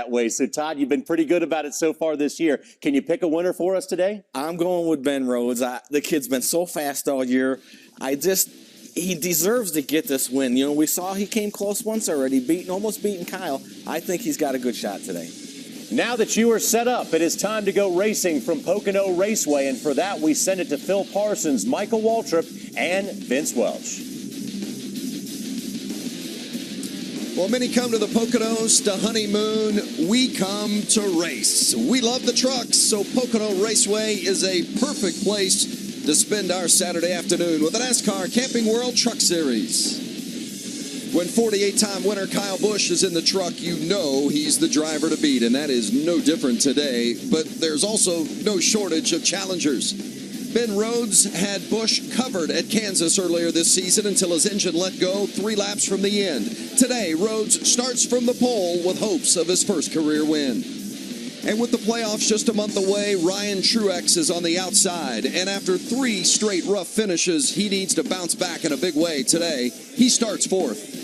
that way. So, Todd, you've been pretty good about it so far this year. Can you pick a winner for us today? I'm going with Ben Rhodes. The kid's been so fast all year. He deserves to get this win. You know, we saw he came close once already, almost beating Kyle. I think he's got a good shot today. Now that you are set up, it is time to go racing from Pocono Raceway. And for that, we send it to Phil Parsons, Michael Waltrip, and Vince Welch. Well, many come to the Poconos to honeymoon. We come to race. We love the trucks, so Pocono Raceway is a perfect place to spend our Saturday afternoon with the NASCAR Camping World Truck Series. When 48-time winner Kyle Busch is in the truck, you know he's the driver to beat, and that is no different today. But there's also no shortage of challengers. Ben Rhodes had Busch covered at Kansas earlier this season until his engine let go 3 laps from the end. Today, Rhodes starts from the pole with hopes of his first career win. And with the playoffs just a month away, Ryan Truex is on the outside. And after 3 straight rough finishes, he needs to bounce back in a big way today. He starts 4th.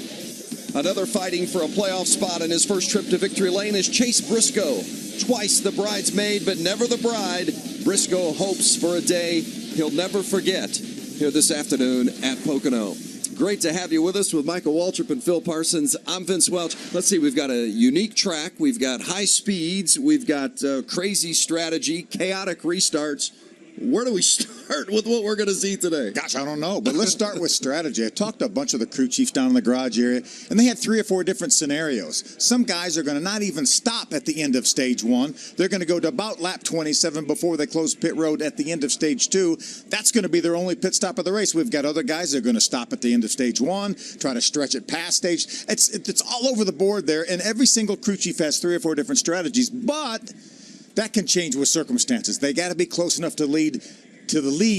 Another fighting for a playoff spot in his first trip to victory lane is Chase Briscoe. Twice the bridesmaid, but never the bride. Briscoe hopes for a day he'll never forget here this afternoon at Pocono. Great to have you with us with Michael Waltrip and Phil Parsons. I'm Vince Welch. Let's see, we've got a unique track. We've got high speeds. We've got crazy strategy, chaotic restarts. Where do we start with what we're going to see today? Gosh, I don't know, but let's start with strategy. I talked to a bunch of the crew chiefs down in the garage area, and they had 3 or 4 different scenarios. Some guys are going to not even stop at the end of stage 1. They're going to go to about lap 27 before they close pit road at the end of stage 2. That's going to be their only pit stop of the race. We've got other guys that are going to stop at the end of stage 1, try to stretch it past stage. It's all over the board there, and every single crew chief has 3 or 4 different strategies, but that can change with circumstances. They got to be close enough to the lead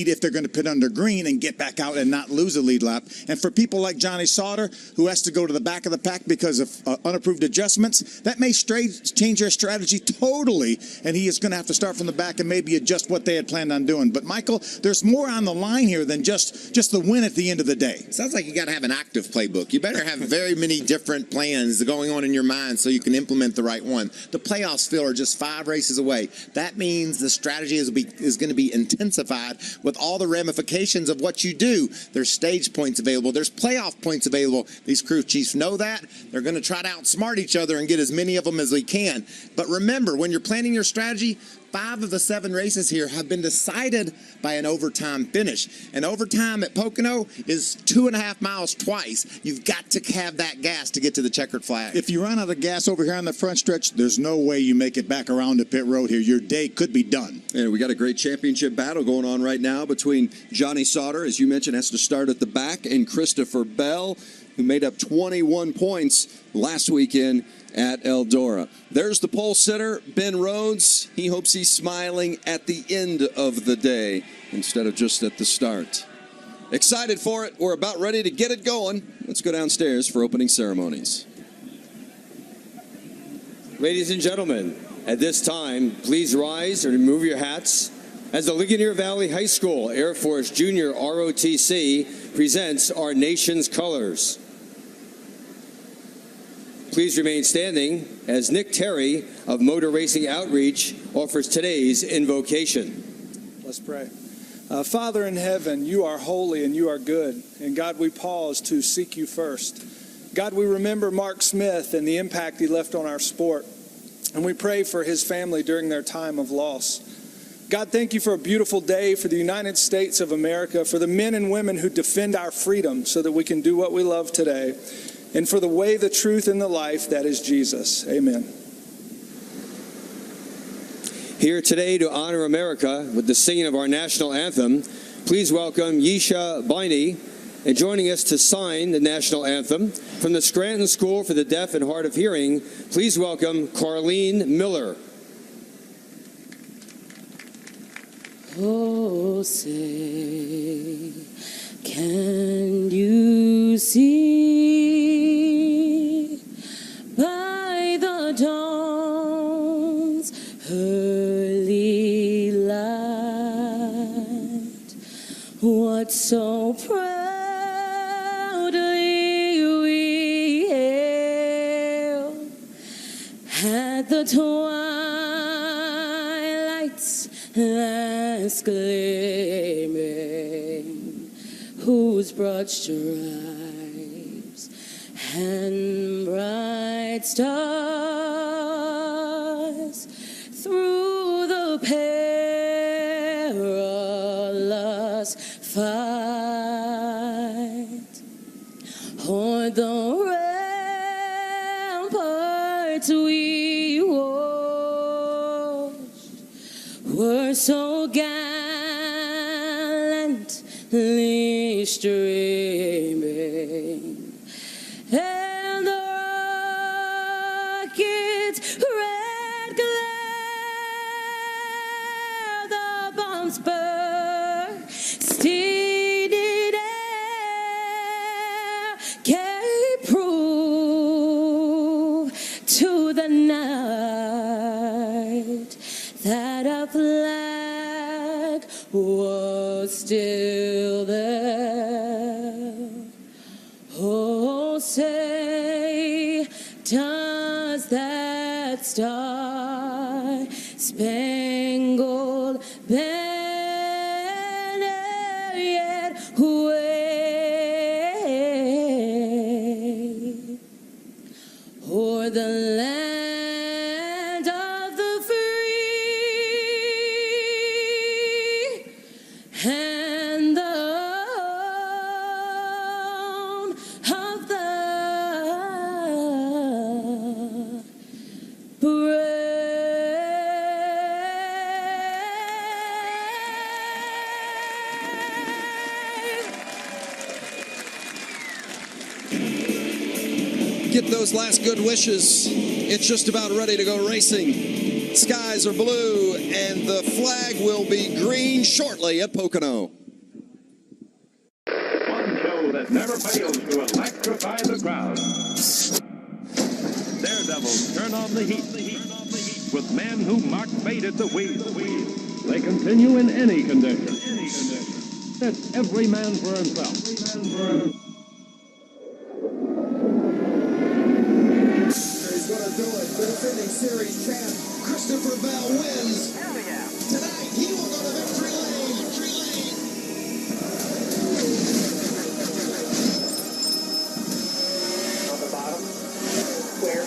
if they're going to pit under green and get back out and not lose a lead lap. And for people like Johnny Sauter, who has to go to the back of the pack because of unapproved adjustments, that may change their strategy totally, and he is going to have to start from the back and maybe adjust what they had planned on doing. But, Michael, there's more on the line here than just the win at the end of the day. Sounds like you got to have an active playbook. You better have very many different plans going on in your mind so you can implement the right one. The playoffs, Phil, are just 5 races away. That means the strategy is going to be intensified with all the ramifications of what you do. There's stage points available. There's playoff points available. These crew chiefs know that. They're going to try to outsmart each other and get as many of them as they can. But remember, when you're planning your strategy, 5 of the 7 races here have been decided by an overtime finish. And overtime at Pocono is 2.5 miles twice. You've got to have that gas to get to the checkered flag. If you run out of gas over here on the front stretch, there's no way you make it back around to pit road here. Your day could be done. And we got a great championship battle going on right now between Johnny Sauter, as you mentioned, has to start at the back, and Christopher Bell, who made up 21 points last weekend at Eldora. There's the pole sitter, Ben Rhodes. He hopes he's smiling at the end of the day instead of just at the start. Excited for it. We're about ready to get it going. Let's go downstairs for opening ceremonies. Ladies and gentlemen, at this time, please rise and remove your hats as the Ligonier Valley High School Air Force Junior ROTC presents our nation's colors. Please remain standing as Nick Terry of Motor Racing Outreach offers today's invocation. Let's pray. Father in heaven, you are holy and you are good. And God, we pause to seek you first. God, we remember Mark Smith and the impact he left on our sport. And we pray for his family during their time of loss. God, thank you for a beautiful day for the United States of America, for the men and women who defend our freedom so that we can do what we love today, and for the way, the truth, and the life that is Jesus. Amen. Here today to honor America with the singing of our national anthem, please welcome Yisha Biney, and joining us to sign the national anthem from the Scranton School for the Deaf and Hard of Hearing, please welcome Carlene Miller. Oh, say, can you see by the dawn's early light what so proudly we hailed at the twilight's last gleaming, whose broad stripes and bright stars through the perilous fight o'er the ramparts we watched were so gallantly streaming, and the rocket's red glare, the bombs bursting in air, gave proof to the night that a flag was still there. Oh, say, does that star-spangled banner yet wave o'er the land of the free and the home of the Get those last good wishes. It's just about ready to go racing. Skies are blue, and the flag will be green shortly at Pocono. One show that never fails to electrify the crowd. Daredevils turn on the heat with men who mark fate at the wheel. They continue in any condition. It's every man for himself. He's going to do it. The defending series champ, Christopher Bell, wins. Tonight, he will go to victory lane. On the bottom, clear.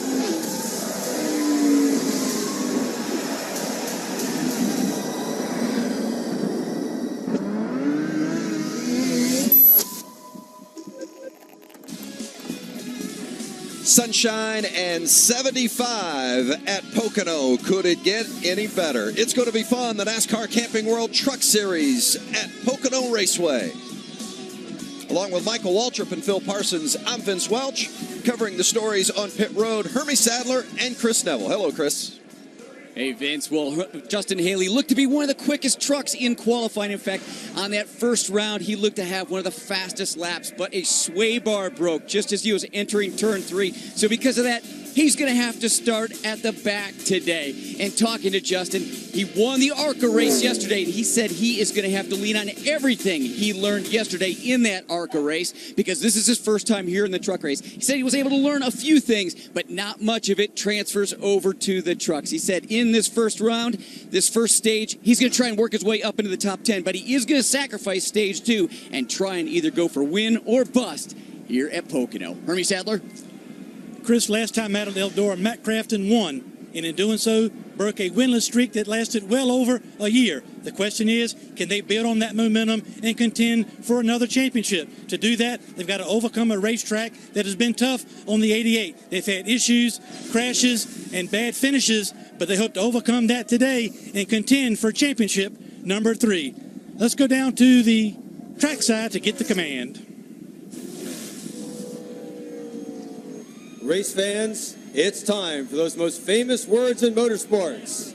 Sunshine and 75 at Pocono. Could it get any better? It's going to be fun. The NASCAR Camping World Truck Series at Pocono Raceway. Along with Michael Waltrip and Phil Parsons, I'm Vince Welch, covering the stories on pit road. Hermie Sadler and Chris Neville. Hello, Chris. Hey, Vince. Well, Justin Haley looked to be one of the quickest trucks in qualifying. In fact, on that first round, he looked to have one of the fastest laps, but a sway bar broke just as he was entering turn 3. So because of that, he's going to have to start at the back today. And talking to Justin, he won the ARCA race yesterday, and he said he is going to have to lean on everything he learned yesterday in that ARCA race because this is his first time here in the truck race. He said he was able to learn a few things, but not much of it transfers over to the trucks. He said in this first round, this first stage, he's going to try and work his way up into the top 10, but he is going to sacrifice stage 2 and try and either go for win or bust here at Pocono. Hermie Sadler? Chris, last time out at Eldora, Matt Crafton won, and in doing so, broke a winless streak that lasted well over a year. The question is, can they build on that momentum and contend for another championship? To do that, they've got to overcome a racetrack that has been tough on the 88. They've had issues, crashes, and bad finishes, but they hope to overcome that today and contend for championship number 3. Let's go down to the trackside to get the command. Race fans, it's time for those most famous words in motorsports.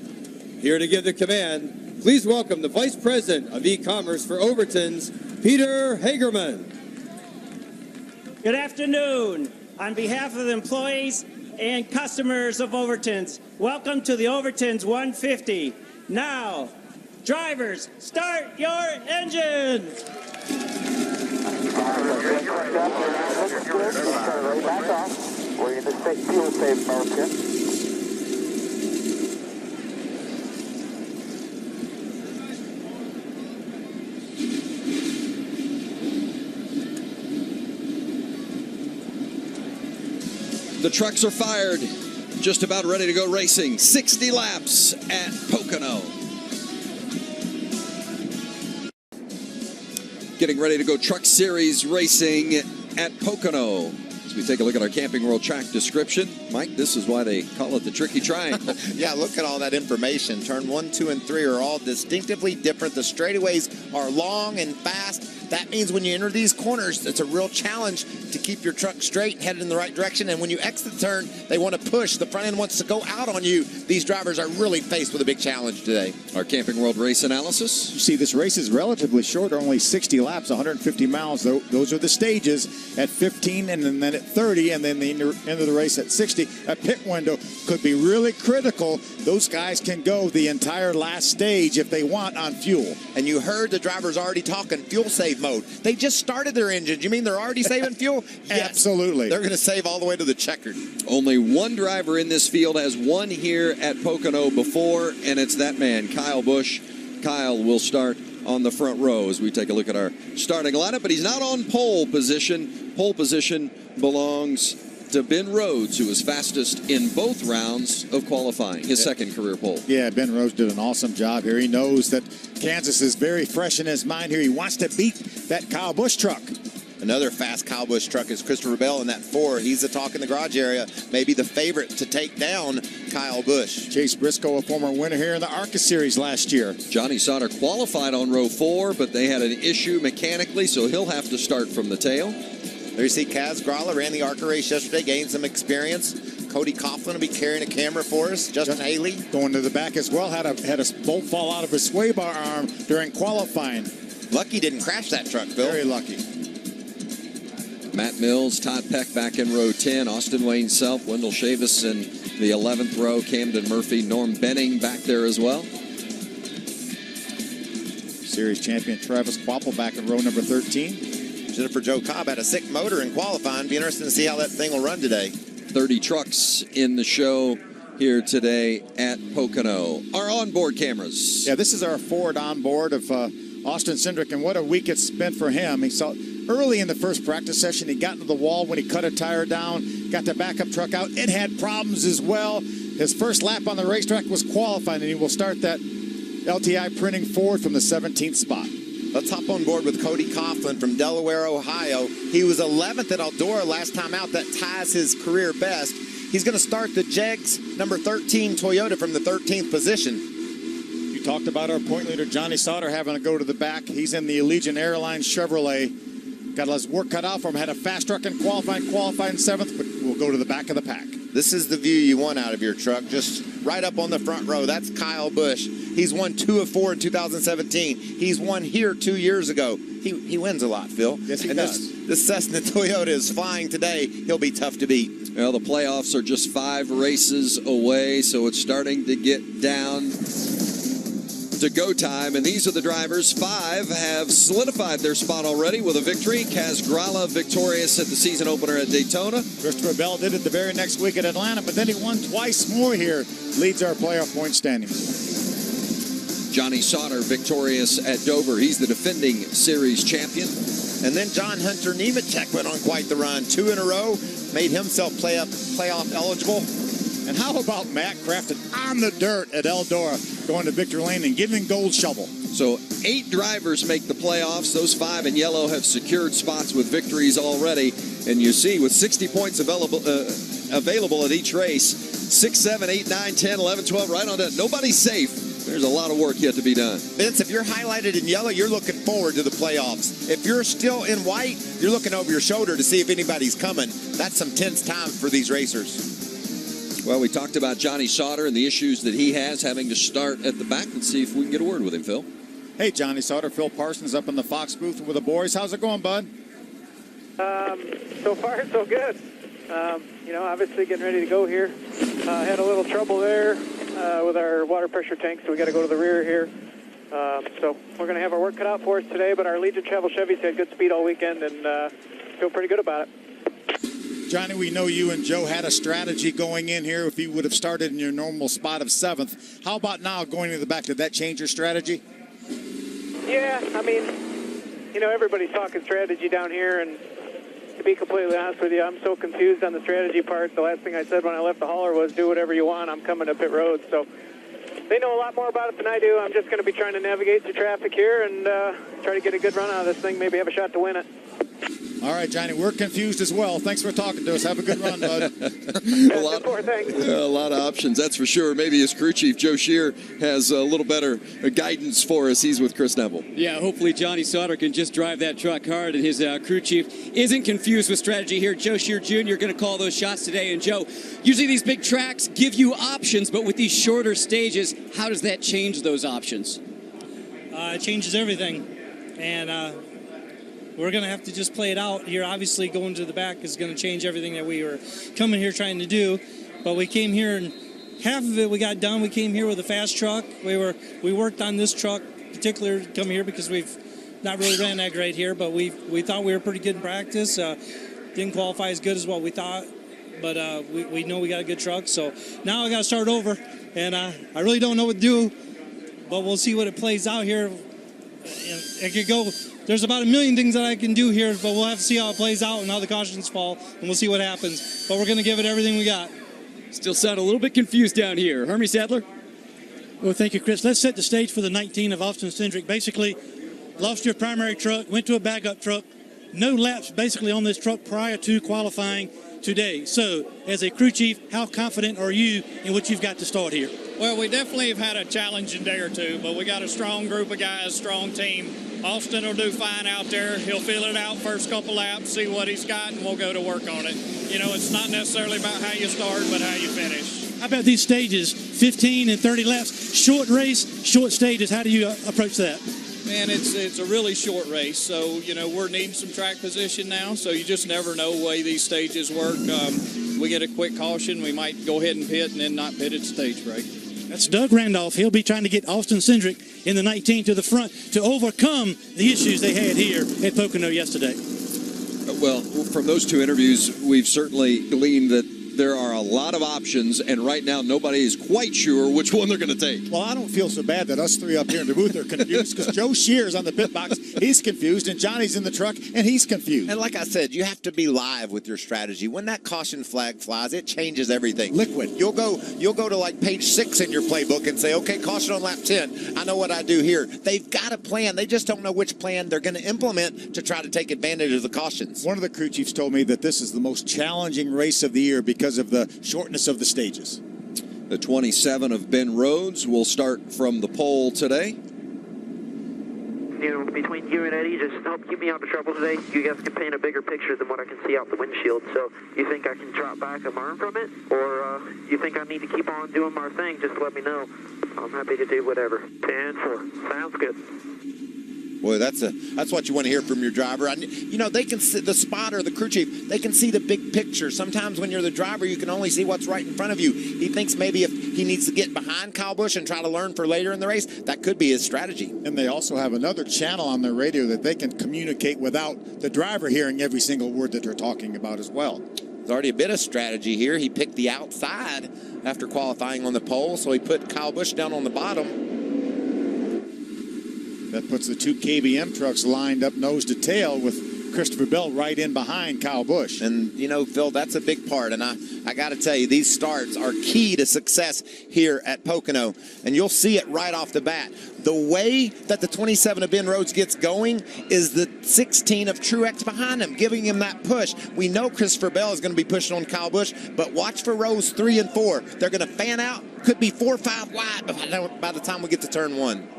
Here to give the command, please welcome the Vice President of E-Commerce for Overton's, Peter Hagerman. Good afternoon. On behalf of the employees and customers of Overton's, welcome to the Overton's 150. Now, drivers, start your engines. We're in the fuel safe mode here. The trucks are fired, just about ready to go racing. 60 laps at Pocono. Getting ready to go Truck Series racing at Pocono. As we take a look at our Camping World track description, Mike, this is why they call it the Tricky Triangle. Yeah, look at all that information. Turn 1, 2, and 3 are all distinctively different. The straightaways are long and fast. That means when you enter these corners, it's a real challenge to keep your truck straight and headed in the right direction. And when you exit the turn, they want to push. The front end wants to go out on you. These drivers are really faced with a big challenge today. Our Camping World race analysis. You see, this race is relatively short, only 60 laps, 150 miles. Those are the stages at 15 and then at 30, and then the end of the race at 60. A pit window could be really critical. Those guys can go the entire last stage if they want on fuel. And you heard the drivers already talking fuel save mode. They just started their engines. You mean they're already saving fuel? Yes. Absolutely. They're going to save all the way to the checkered. Only one driver in this field has won here at Pocono before, and it's that man, Kyle Busch. Kyle will start on the front row as we take a look at our starting lineup, but he's not on pole position. Pole position belongs to Ben Rhodes, who was fastest in both rounds of qualifying, his second career pole. Yeah, Ben Rhodes did an awesome job here. He knows that Kansas is very fresh in his mind here. He wants to beat that Kyle Busch truck. Another fast Kyle Busch truck is Christopher Bell in that 4. He's the talk in the garage area, maybe the favorite to take down Kyle Busch. Chase Briscoe, a former winner here in the ARCA Series last year. Johnny Sauter qualified on row 4, but they had an issue mechanically, so he'll have to start from the tail. There you see Kaz Gralla ran the ARCA race yesterday, gained some experience. Cody Coughlin will be carrying a camera for us. Justin Haley going to the back as well. Had a bolt fall out of his sway bar arm during qualifying. Lucky didn't crash that truck, Bill. Very lucky. Matt Mills, Todd Peck back in row 10. Austin Wayne Self, Wendell Chavis in the 11th row. Camden Murphy, Norm Benning back there as well. Series champion Travis Quapple back in row number 13. Jennifer Joe Cobb had a sick motor in qualifying. Be interesting to see how that thing will run today. 30 trucks in the show here today at Pocono. Our onboard cameras. Yeah, this is our Ford onboard of Austin Cindric, and what a week it's been for him. He saw early in the first practice session, he got into the wall when he cut a tire down, got the backup truck out. It had problems as well. His first lap on the racetrack was qualifying, and he will start that LTI printing Ford from the 17th spot. Let's hop on board with Cody Coughlin from Delaware, Ohio. He was 11th at Eldora last time out. That ties his career best. He's going to start the Jegs number 13 Toyota from the 13th position. You talked about our point leader, Johnny Sauter, having to go to the back. He's in the Allegiant Airlines Chevrolet. Got his work cut out for him. Had a fast truck in qualifying 7th, but will go to the back of the pack. This is the view you want out of your truck, just right up on the front row. That's Kyle Busch. He's won 2 of 4 in 2017. He's won here 2 years ago. He wins a lot, Phil. Yes, he does. This Cessna Toyota is flying today. He'll be tough to beat. Well, the playoffs are just 5 races away, so it's starting to get down to go time, and these are the drivers. 5 have solidified their spot already with a victory. Kaz Gralla victorious at the season opener at Daytona. Christopher Bell did it the very next week at Atlanta, but then he won twice more here. Leads our playoff point standings. Johnny Sauter victorious at Dover. He's the defending series champion. And then John Hunter Nemechek went on quite the run. 2 in a row, made himself playoff eligible. And how about Matt Crafton on the dirt at Eldora, going to Victor Lane and giving gold shovel? So 8 drivers make the playoffs. Those 5 in yellow have secured spots with victories already. And you see, with 60 points available at each race, 6, 7, 8, 9, 10, 11, 12, right on that. Nobody's safe. There's a lot of work yet to be done. Vince, if you're highlighted in yellow, you're looking forward to the playoffs. If you're still in white, you're looking over your shoulder to see if anybody's coming. That's some tense time for these racers. Well, we talked about Johnny Sauter and the issues that he has having to start at the back. Let's see if we can get a word with him, Phil. Hey, Johnny Sauter, Phil Parsons up in the Fox booth with the boys. How's it going, bud? So far, so good. Obviously getting ready to go here. Had a little trouble there with our water pressure tank, so we got to go to the rear here. So we're going to have our work cut out for us today, but our Legion Travel Chevys had good speed all weekend and feel pretty good about it. Johnny, we know you and Joe had a strategy going in here if you would have started in your normal spot of 7th. How about now going to the back? Did that change your strategy? Yeah, I mean, everybody's talking strategy down here, and to be completely honest with you, I'm so confused on the strategy part. The last thing I said when I left the hauler was, do whatever you want. I'm coming to pit road. So they know a lot more about it than I do. I'm just going to be trying to navigate through traffic here and try to get a good run out of this thing, maybe have a shot to win it. All right, Johnny, we're confused as well. Thanks for talking to us. Have a good run, bud. a lot of options, that's for sure. Maybe his crew chief, Joe Shear, has a little better guidance for us. He's with Chris Neville. Yeah, hopefully Johnny Sauter can just drive that truck hard, and his crew chief isn't confused with strategy here. Joe Shear Jr. going to call those shots today. And Joe, usually these big tracks give you options, but with these shorter stages, how does that change those options? It changes everything, and we're going to have to just play it out here. Obviously, going to the back is going to change everything that we were coming here trying to do. But we came here, and half of it we got done. We came here with a fast truck. We worked on this truck particular to come here because we've not really ran that great here. But we thought we were pretty good in practice. Didn't qualify as good as what we thought. But we know we got a good truck. So now I got to start over. And I really don't know what to do. But we'll see what it plays out here. It could go. There's about a million things that I can do here, but we'll have to see how it plays out and how the cautions fall, and we'll see what happens. But we're going to give it everything we got. Still sound a little bit confused down here. Hermie Sadler? Well, thank you, Chris. Let's set the stage for the 19 of Austin Cindric. Basically, lost your primary truck, went to a backup truck. No laps basically on this truck prior to qualifying today. So, as a crew chief, how confident are you in what you've got to start here? Well, we definitely have had a challenging day or two, but we got a strong group of guys, strong team. Austin will do fine out there. He'll feel it out first couple laps, see what he's got, and we'll go to work on it. You know, it's not necessarily about how you start, but how you finish. How about these stages, 15 and 30 laps, short race, short stages? How do you approach that? Man, it's a really short race, so, you know, we're needing some track position now, so you just never know the way these stages work. We get a quick caution, we might go ahead and pit and then not pit at stage break. That's Doug Randolph. He'll be trying to get Austin Cindric in the 19 to the front to overcome the issues they had here at Pocono yesterday. Well, from those two interviews, we've certainly gleaned that there are a lot of options, and right now nobody is quite sure which one they're going to take. Well, I don't feel so bad that us three up here in the booth are confused because Joe Shear's on the pit box. He's confused, and Johnny's in the truck, and he's confused. And like I said, you have to be live with your strategy. When that caution flag flies, it changes everything. Liquid. You'll go to like page 6 in your playbook and say, okay, caution on lap 10. I know what I do here. They've got a plan. They just don't know which plan they're going to implement to try to take advantage of the cautions. One of the crew chiefs told me that this is the most challenging race of the year because of the shortness of the stages. The 27 of Ben Rhodes will start from the pole today. You know, between you and Eddie, just help keep me out of trouble today. You guys can paint a bigger picture than what I can see out the windshield. So you think I can drop back and learn from it? Or you think I need to keep on doing my thing? Just let me know. I'm happy to do whatever. 10-4. Sounds good. Boy, that's what you want to hear from your driver. You know, they can see the spotter, the crew chief, they can see the big picture. Sometimes when you're the driver, you can only see what's right in front of you. He thinks maybe if he needs to get behind Kyle Busch and try to learn for later in the race, that could be his strategy. And they also have another channel on their radio that they can communicate without the driver hearing every single word that they're talking about as well. There's already a bit of strategy here. He picked the outside after qualifying on the pole, so he put Kyle Busch down on the bottom. That puts the two KBM trucks lined up nose to tail with Christopher Bell right in behind Kyle Busch. And, you know, Phil, that's a big part. And I got to tell you, these starts are key to success here at Pocono. And you'll see it right off the bat. The way that the 27 of Ben Rhodes gets going is the 16 of Truex behind him, giving him that push. We know Christopher Bell is going to be pushing on Kyle Busch, but watch for rows 3 and 4. They're going to fan out. Could be 4 or 5 wide by the time we get to turn 1.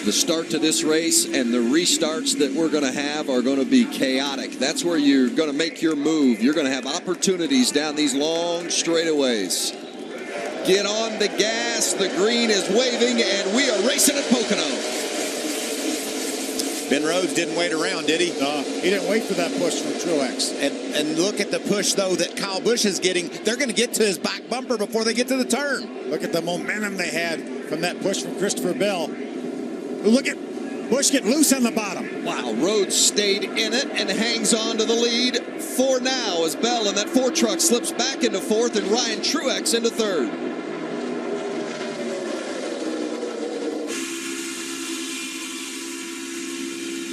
The start to this race and the restarts that we're going to have are going to be chaotic. That's where you're going to make your move. You're going to have opportunities down these long straightaways. Get on the gas. The green is waving, and we are racing at Pocono. Ben Rhodes didn't wait around, did he? He didn't wait for that push from Truex. And look at the push, though, that Kyle Busch is getting. They're going to get to his back bumper before they get to the turn. Look at the momentum they had from that push from Christopher Bell. Look at Busch get loose on the bottom. Wow, Rhodes stayed in it and hangs on to the lead for now as Bell and that 4 truck slips back into 4th and Ryan Truex into 3rd.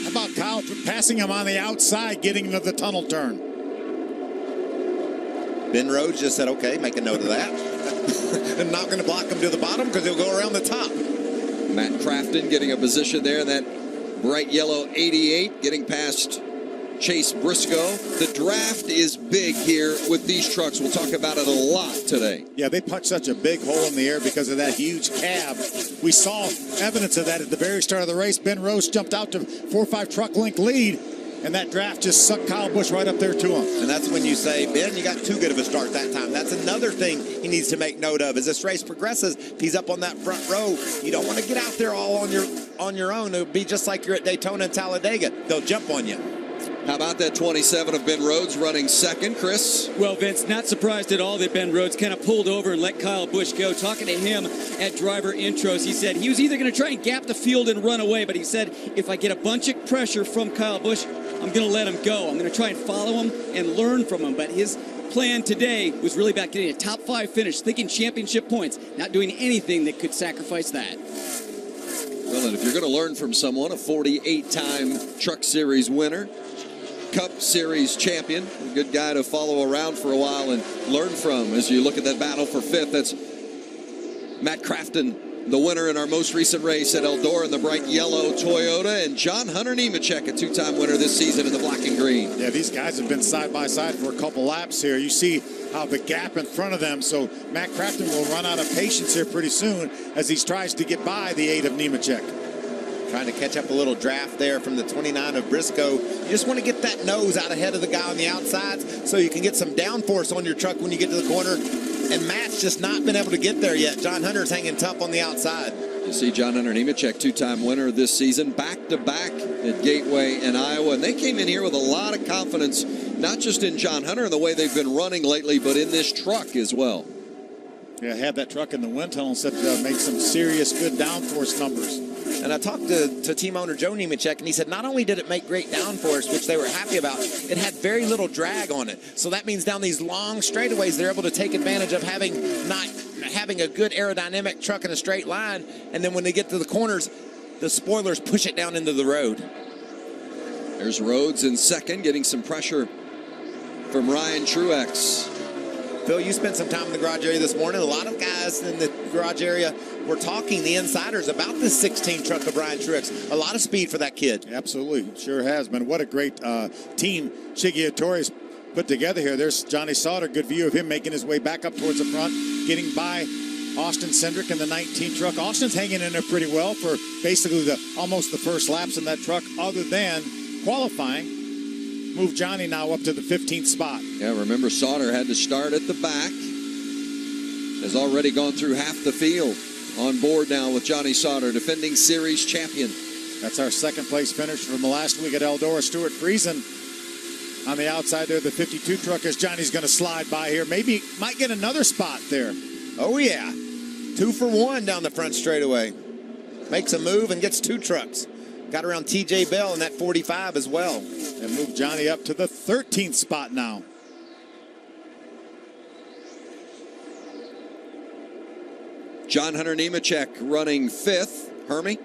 How about Kyle Waltrip passing him on the outside, getting into the tunnel turn. Ben Rhodes just said, okay, make a note of that. And not going to block him to the bottom because he'll go around the top. Matt Crafton getting a position there in that bright yellow 88, getting past Chase Briscoe. The draft is big here with these trucks. We'll talk about it a lot today. Yeah, they punched such a big hole in the air because of that huge cab. We saw evidence of that at the very start of the race. Ben Rhodes jumped out to 4-5 truck length lead, and that draft just sucked Kyle Busch right up there to him. And that's when you say, Ben, you got too good of a start that time. That's another thing he needs to make note of. As this race progresses, if he's up on that front row, you don't want to get out there all on your own. It would be just like you're at Daytona and Talladega. They'll jump on you. How about that 27 of Ben Rhodes running second, Chris? Well, Vince, not surprised at all that Ben Rhodes kind of pulled over and let Kyle Busch go. Talking to him at driver intros, he said he was either going to try and gap the field and run away, but he said, if I get a bunch of pressure from Kyle Busch, I'm going to let him go. I'm going to try and follow him and learn from him. But his plan today was really about getting a top 5 finish, thinking championship points, not doing anything that could sacrifice that. Well, and if you're going to learn from someone, a 48-time Truck Series winner, Cup Series champion, a good guy to follow around for a while and learn from as you look at that battle for 5th. That's Matt Crafton, the winner in our most recent race at Eldora in the bright yellow Toyota, and John Hunter Nemechek, a 2-time winner this season in the black and green. Yeah, these guys have been side by side for a couple laps here. You see how the gap in front of them, so Matt Crafton will run out of patience here pretty soon as he tries to get by the 8 of Nemechek. Trying to catch up a little draft there from the 29 of Briscoe. You just want to get that nose out ahead of the guy on the outsides so you can get some downforce on your truck when you get to the corner. And Matt's just not been able to get there yet. John Hunter's hanging tough on the outside. You see John Hunter Nemechek, 2-time winner this season, back-to-back at Gateway in Iowa. And they came in here with a lot of confidence, not just in John Hunter and the way they've been running lately, but in this truck as well. Yeah, had that truck in the wind tunnel set to make some serious good downforce numbers. And I talked to team owner Joe Nemechek, and he said not only did it make great downforce, which they were happy about, it had very little drag on it. So that means down these long straightaways, they're able to take advantage of having a good aerodynamic truck in a straight line. And then when they get to the corners, the spoilers push it down into the road. There's Rhodes in second, getting some pressure from Ryan Truex. Phil, you spent some time in the garage area this morning. A lot of guys in the garage area were talking, the insiders, about this 16 truck of Ryan Truex. A lot of speed for that kid. Absolutely. Sure has been. What a great team Chigiotori's put together here. There's Johnny Sauter. Good view of him making his way back up towards the front, getting by Austin Cindric in the 19 truck. Austin's hanging in there pretty well for basically almost the first laps in that truck other than qualifying. Move Johnny now up to the 15th spot. Yeah, remember Sauter had to start at the back. Has already gone through half the field. On board now with Johnny Sauter, defending series champion. That's our second place finish from the last week at Eldora. Stuart Friesen on the outside there, the 52 truck, as Johnny's going to slide by here. Maybe might get another spot there. Oh, yeah. 2 for 1 down the front straightaway. Makes a move and gets 2 trucks. Got around TJ Bell in that 45 as well. And move Johnny up to the 13th spot now. John Hunter Nemechek running 5th. Hermie?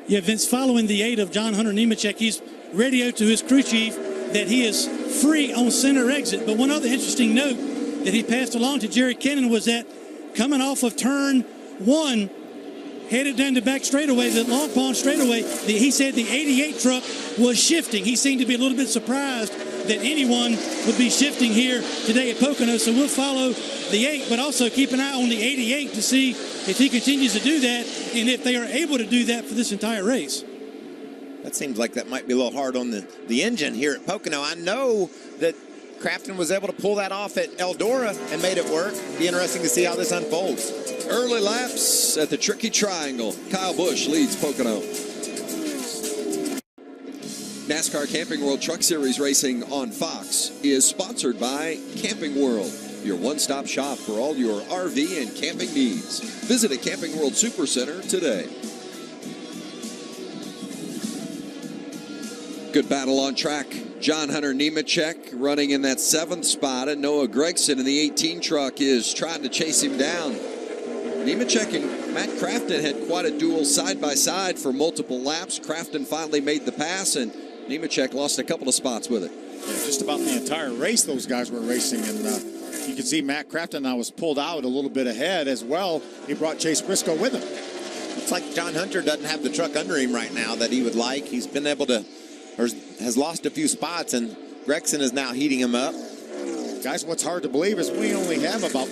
Yeah, Vince, following the 8 of John Hunter Nemechek, he's radioed to his crew chief that he is free on center exit. But one other interesting note that he passed along to Jerry Kennan was that coming off of turn 1, headed down the back straightaway, the Long Pond straightaway, he said the 88 truck was shifting. He seemed to be a little bit surprised that anyone would be shifting here today at Pocono. So we'll follow the 8, but also keep an eye on the 88 to see if he continues to do that and if they are able to do that for this entire race. That seems like that might be a little hard on the engine here at Pocono. I know that Crafton was able to pull that off at Eldora and made it work. Be interesting to see how this unfolds. Early laps at the Tricky Triangle. Kyle Busch leads Pocono. NASCAR Camping World Truck Series racing on Fox is sponsored by Camping World, your one-stop shop for all your RV and camping needs. Visit a Camping World Supercenter today. Good battle on track. John Hunter Nemechek running in that 7th spot, and Noah Gregson in the 18 truck is trying to chase him down. Nemechek and Matt Crafton had quite a duel side-by-side for multiple laps. Crafton finally made the pass, and Nemechek lost a couple of spots with it. Yeah, just about the entire race those guys were racing, and you can see Matt Crafton now was pulled out a little bit ahead as well. He brought Chase Briscoe with him. It's like John Hunter doesn't have the truck under him right now that he would like. He's been able to, or has lost a few spots, and Gregson is now heating him up. Guys, what's hard to believe is we only have about,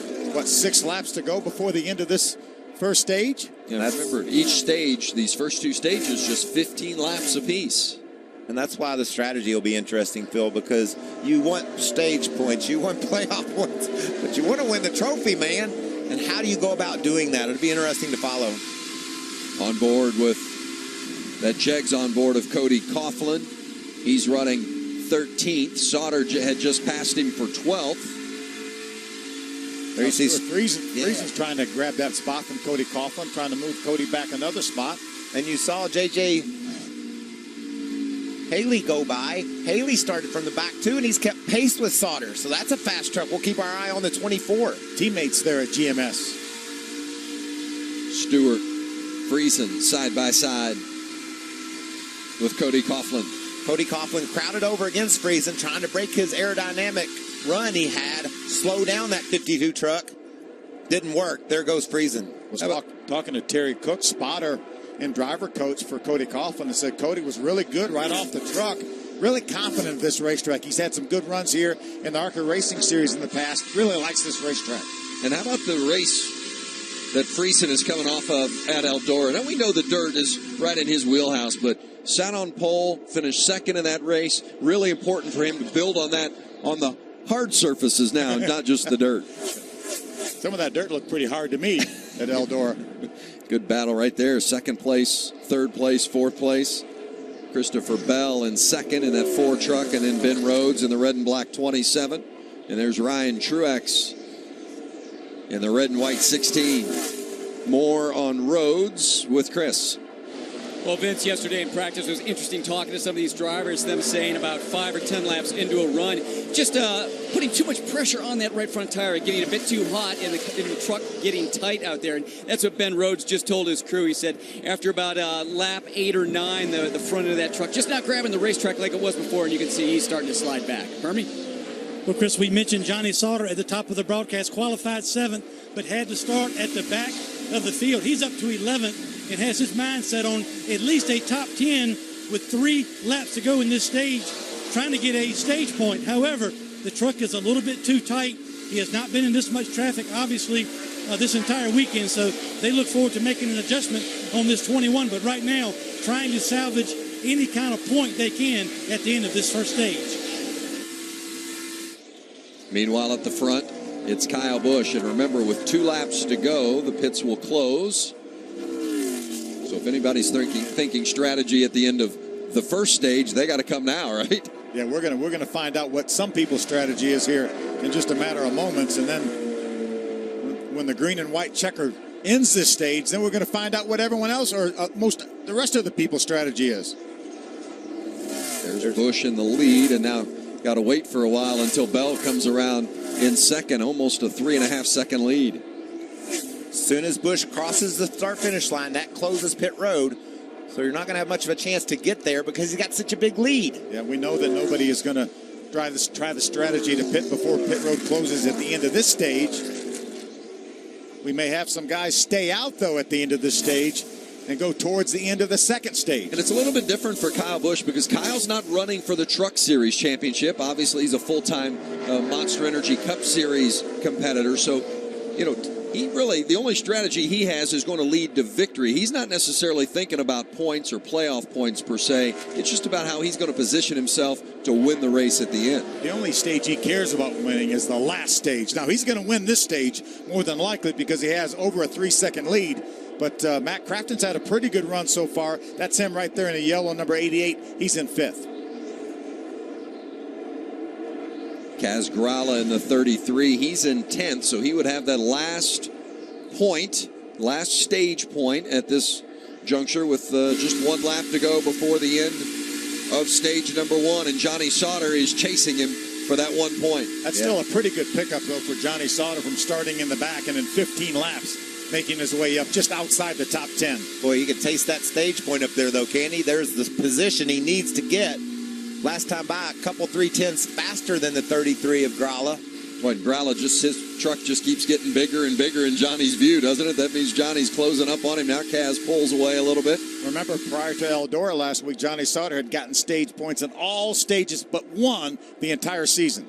6 laps to go before the end of this first stage? Yeah, remember, each stage, these first 2 stages, just 15 laps apiece. And that's why the strategy will be interesting, Phil, because you want stage points, you want playoff points, but you want to win the trophy, man. And how do you go about doing that? It'll be interesting to follow. On board with that Jegs on board of Cody Coughlin. He's running 13th. Sauter had just passed him for 12th. There you see Friesen's trying to grab that spot from Cody Coughlin, trying to move Cody back another spot. And you saw J.J. Haley go by. Haley started from the back, too, and he's kept pace with Sauter. So that's a fast truck. We'll keep our eye on the 24. Teammates there at GMS. Stewart, Friesen, side by side with Cody Coughlin. Cody Coughlin crowded over against Friesen, trying to break his aerodynamic run he had. Slow down that 52 truck. Didn't work. There goes Friesen. Was talking to Terry Cook, spotter and driver coach for Cody Coughlin, and said Cody was really good right off the truck. Really confident of this racetrack. He's had some good runs here in the ARCA Racing Series in the past. Really likes this racetrack. And how about the race that Friesen is coming off of at Eldora? Now we know the dirt is right in his wheelhouse, but sat on pole, finished second in that race. Really important for him to build on that on the hard surfaces now, not just the dirt. Some of that dirt looked pretty hard to me at Eldora. Good battle right there. Second place, third place, fourth place. Christopher Bell in second in that 4 truck, and then Ben Rhodes in the red and black 27. And there's Ryan Truex in the red and white 16. More on Rhodes with Chris. Well, Vince, yesterday in practice it was interesting talking to some of these drivers, them saying about 5 or 10 laps into a run, just putting too much pressure on that right front tire, getting a bit too hot, and the truck getting tight out there. And that's what Ben Rhodes just told his crew. He said after about lap 8 or 9, the front of that truck just not grabbing the racetrack like it was before, and you can see he's starting to slide back. Hermie? Well, Chris, we mentioned Johnny Sauter at the top of the broadcast, qualified 7th, but had to start at the back of the field. He's up to 11th. And has his mind set on at least a top 10 with 3 laps to go in this stage, trying to get a stage point. However, the truck is a little bit too tight. He has not been in this much traffic, obviously, this entire weekend, so they look forward to making an adjustment on this 21. But right now, trying to salvage any kind of point they can at the end of this first stage. Meanwhile, at the front, it's Kyle Busch. And remember, with 2 laps to go, the pits will close. So if anybody's thinking strategy at the end of the first stage, they got to come now, right? Yeah, we're gonna find out what some people's strategy is here in just a matter of moments, and then when the green and white checker ends this stage, then we're going to find out what everyone else or the rest of the people's strategy is. There's Busch in the lead, and now got to wait for a while until Bell comes around in second, almost a 3.5 second lead. As soon as Busch crosses the start-finish line, that closes pit road. So you're not going to have much of a chance to get there because he's got such a big lead. Yeah, we know that nobody is going to try the strategy to pit before pit road closes at the end of this stage. We may have some guys stay out, though, at the end of this stage and go towards the end of the second stage. And it's a little bit different for Kyle Busch because Kyle's not running for the Truck Series championship. Obviously, he's a full-time Monster Energy Cup Series competitor. So, you know, the only strategy he has is going to lead to victory. He's not necessarily thinking about points or playoff points per se. It's just about how he's going to position himself to win the race at the end. The only stage he cares about winning is the last stage. Now, he's going to win this stage more than likely because he has over a 3-second lead. But Matt Crafton's had a pretty good run so far. That's him right there in the yellow, number 88. He's in 5th. Kaz Grala in the 33. He's in 10th, so he would have that last stage point at this juncture with just 1 lap to go before the end of stage number 1. And Johnny Sauter is chasing him for that 1 point. That's still a pretty good pickup, though, for Johnny Sauter from starting in the back and in 15 laps. making his way up just outside the top 10. Boy, you can taste that stage point up there, though, can he? There's the position he needs to get. Last time by, a couple 3/10 faster than the 33 of Gralla. Boy, Gralla, his truck just keeps getting bigger and bigger in Johnny's view, doesn't it? That means Johnny's closing up on him. Now Kaz pulls away a little bit. Remember, prior to Eldora last week, Johnny Sauter had gotten stage points in all stages but one the entire season.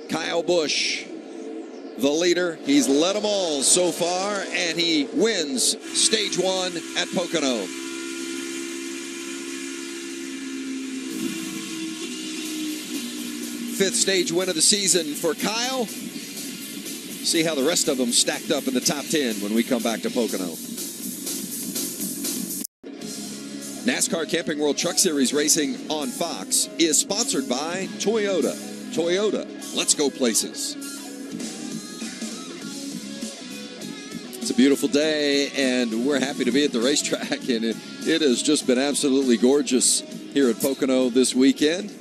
Kyle Busch, the leader. He's led them all so far, and he wins stage 1 at Pocono. Fifth stage win of the season for Kyle. See how the rest of them stacked up in the top 10 when we come back to Pocono. NASCAR Camping World Truck Series racing on Fox is sponsored by Toyota. Toyota, let's go places. It's a beautiful day, and we're happy to be at the racetrack, and it has just been absolutely gorgeous here at Pocono this weekend.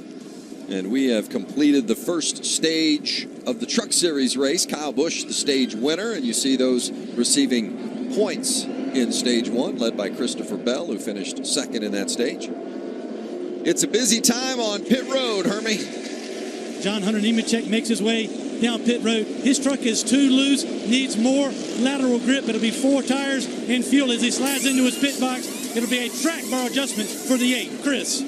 And we have completed the first stage of the Truck Series race. Kyle Busch, the stage winner, and you see those receiving points in stage 1, led by Christopher Bell, who finished second in that stage. It's a busy time on pit road, Hermie. John Hunter Nemechek makes his way down pit road. His truck is too loose, needs more lateral grip. It'll be 4 tires and fuel as he slides into his pit box. It'll be a track bar adjustment for the 8. Chris.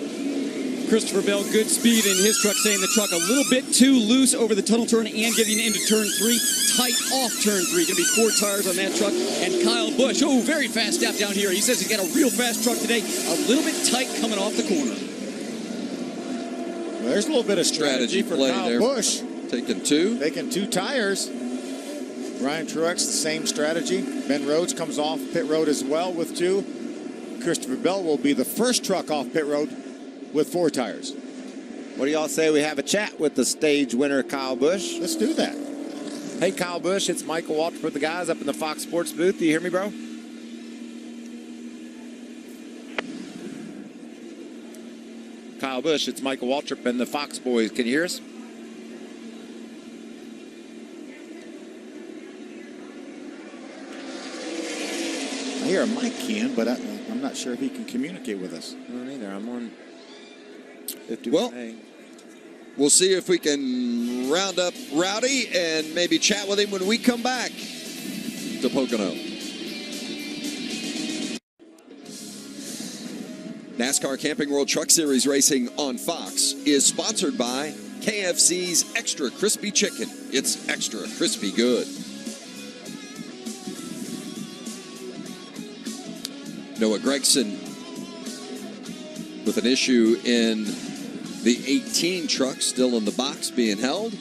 Christopher Bell, good speed in his truck, saying the truck a little bit too loose over the tunnel turn and getting into turn 3. Tight off turn 3. Going to be 4 tires on that truck. And Kyle Busch, very fast step down here. He says he's got a real fast truck today. A little bit tight coming off the corner. Well, there's a little bit of strategy for play Kyle there. Busch. Taking 2. Taking 2 tires. Ryan Truex, the same strategy. Ben Rhodes comes off pit road as well with 2. Christopher Bell will be the first truck off pit road with 4 tires. What do y'all say we have a chat with the stage winner, Kyle Busch? Let's do that. Hey, Kyle Busch, it's Michael Waltrip with the guys up in the Fox Sports booth. Do you hear me, bro? Kyle Busch, it's Michael Waltrip and the Fox boys. Can you hear us? I hear a mic can, but I'm not sure if he can communicate with us. I don't either. I'm on 51A. Well, we'll see if we can round up Rowdy and maybe chat with him when we come back to Pocono. NASCAR Camping World Truck Series racing on Fox is sponsored by KFC's Extra Crispy Chicken. It's extra crispy good. Noah Gregson with an issue in the 18 truck, still in the box, being held.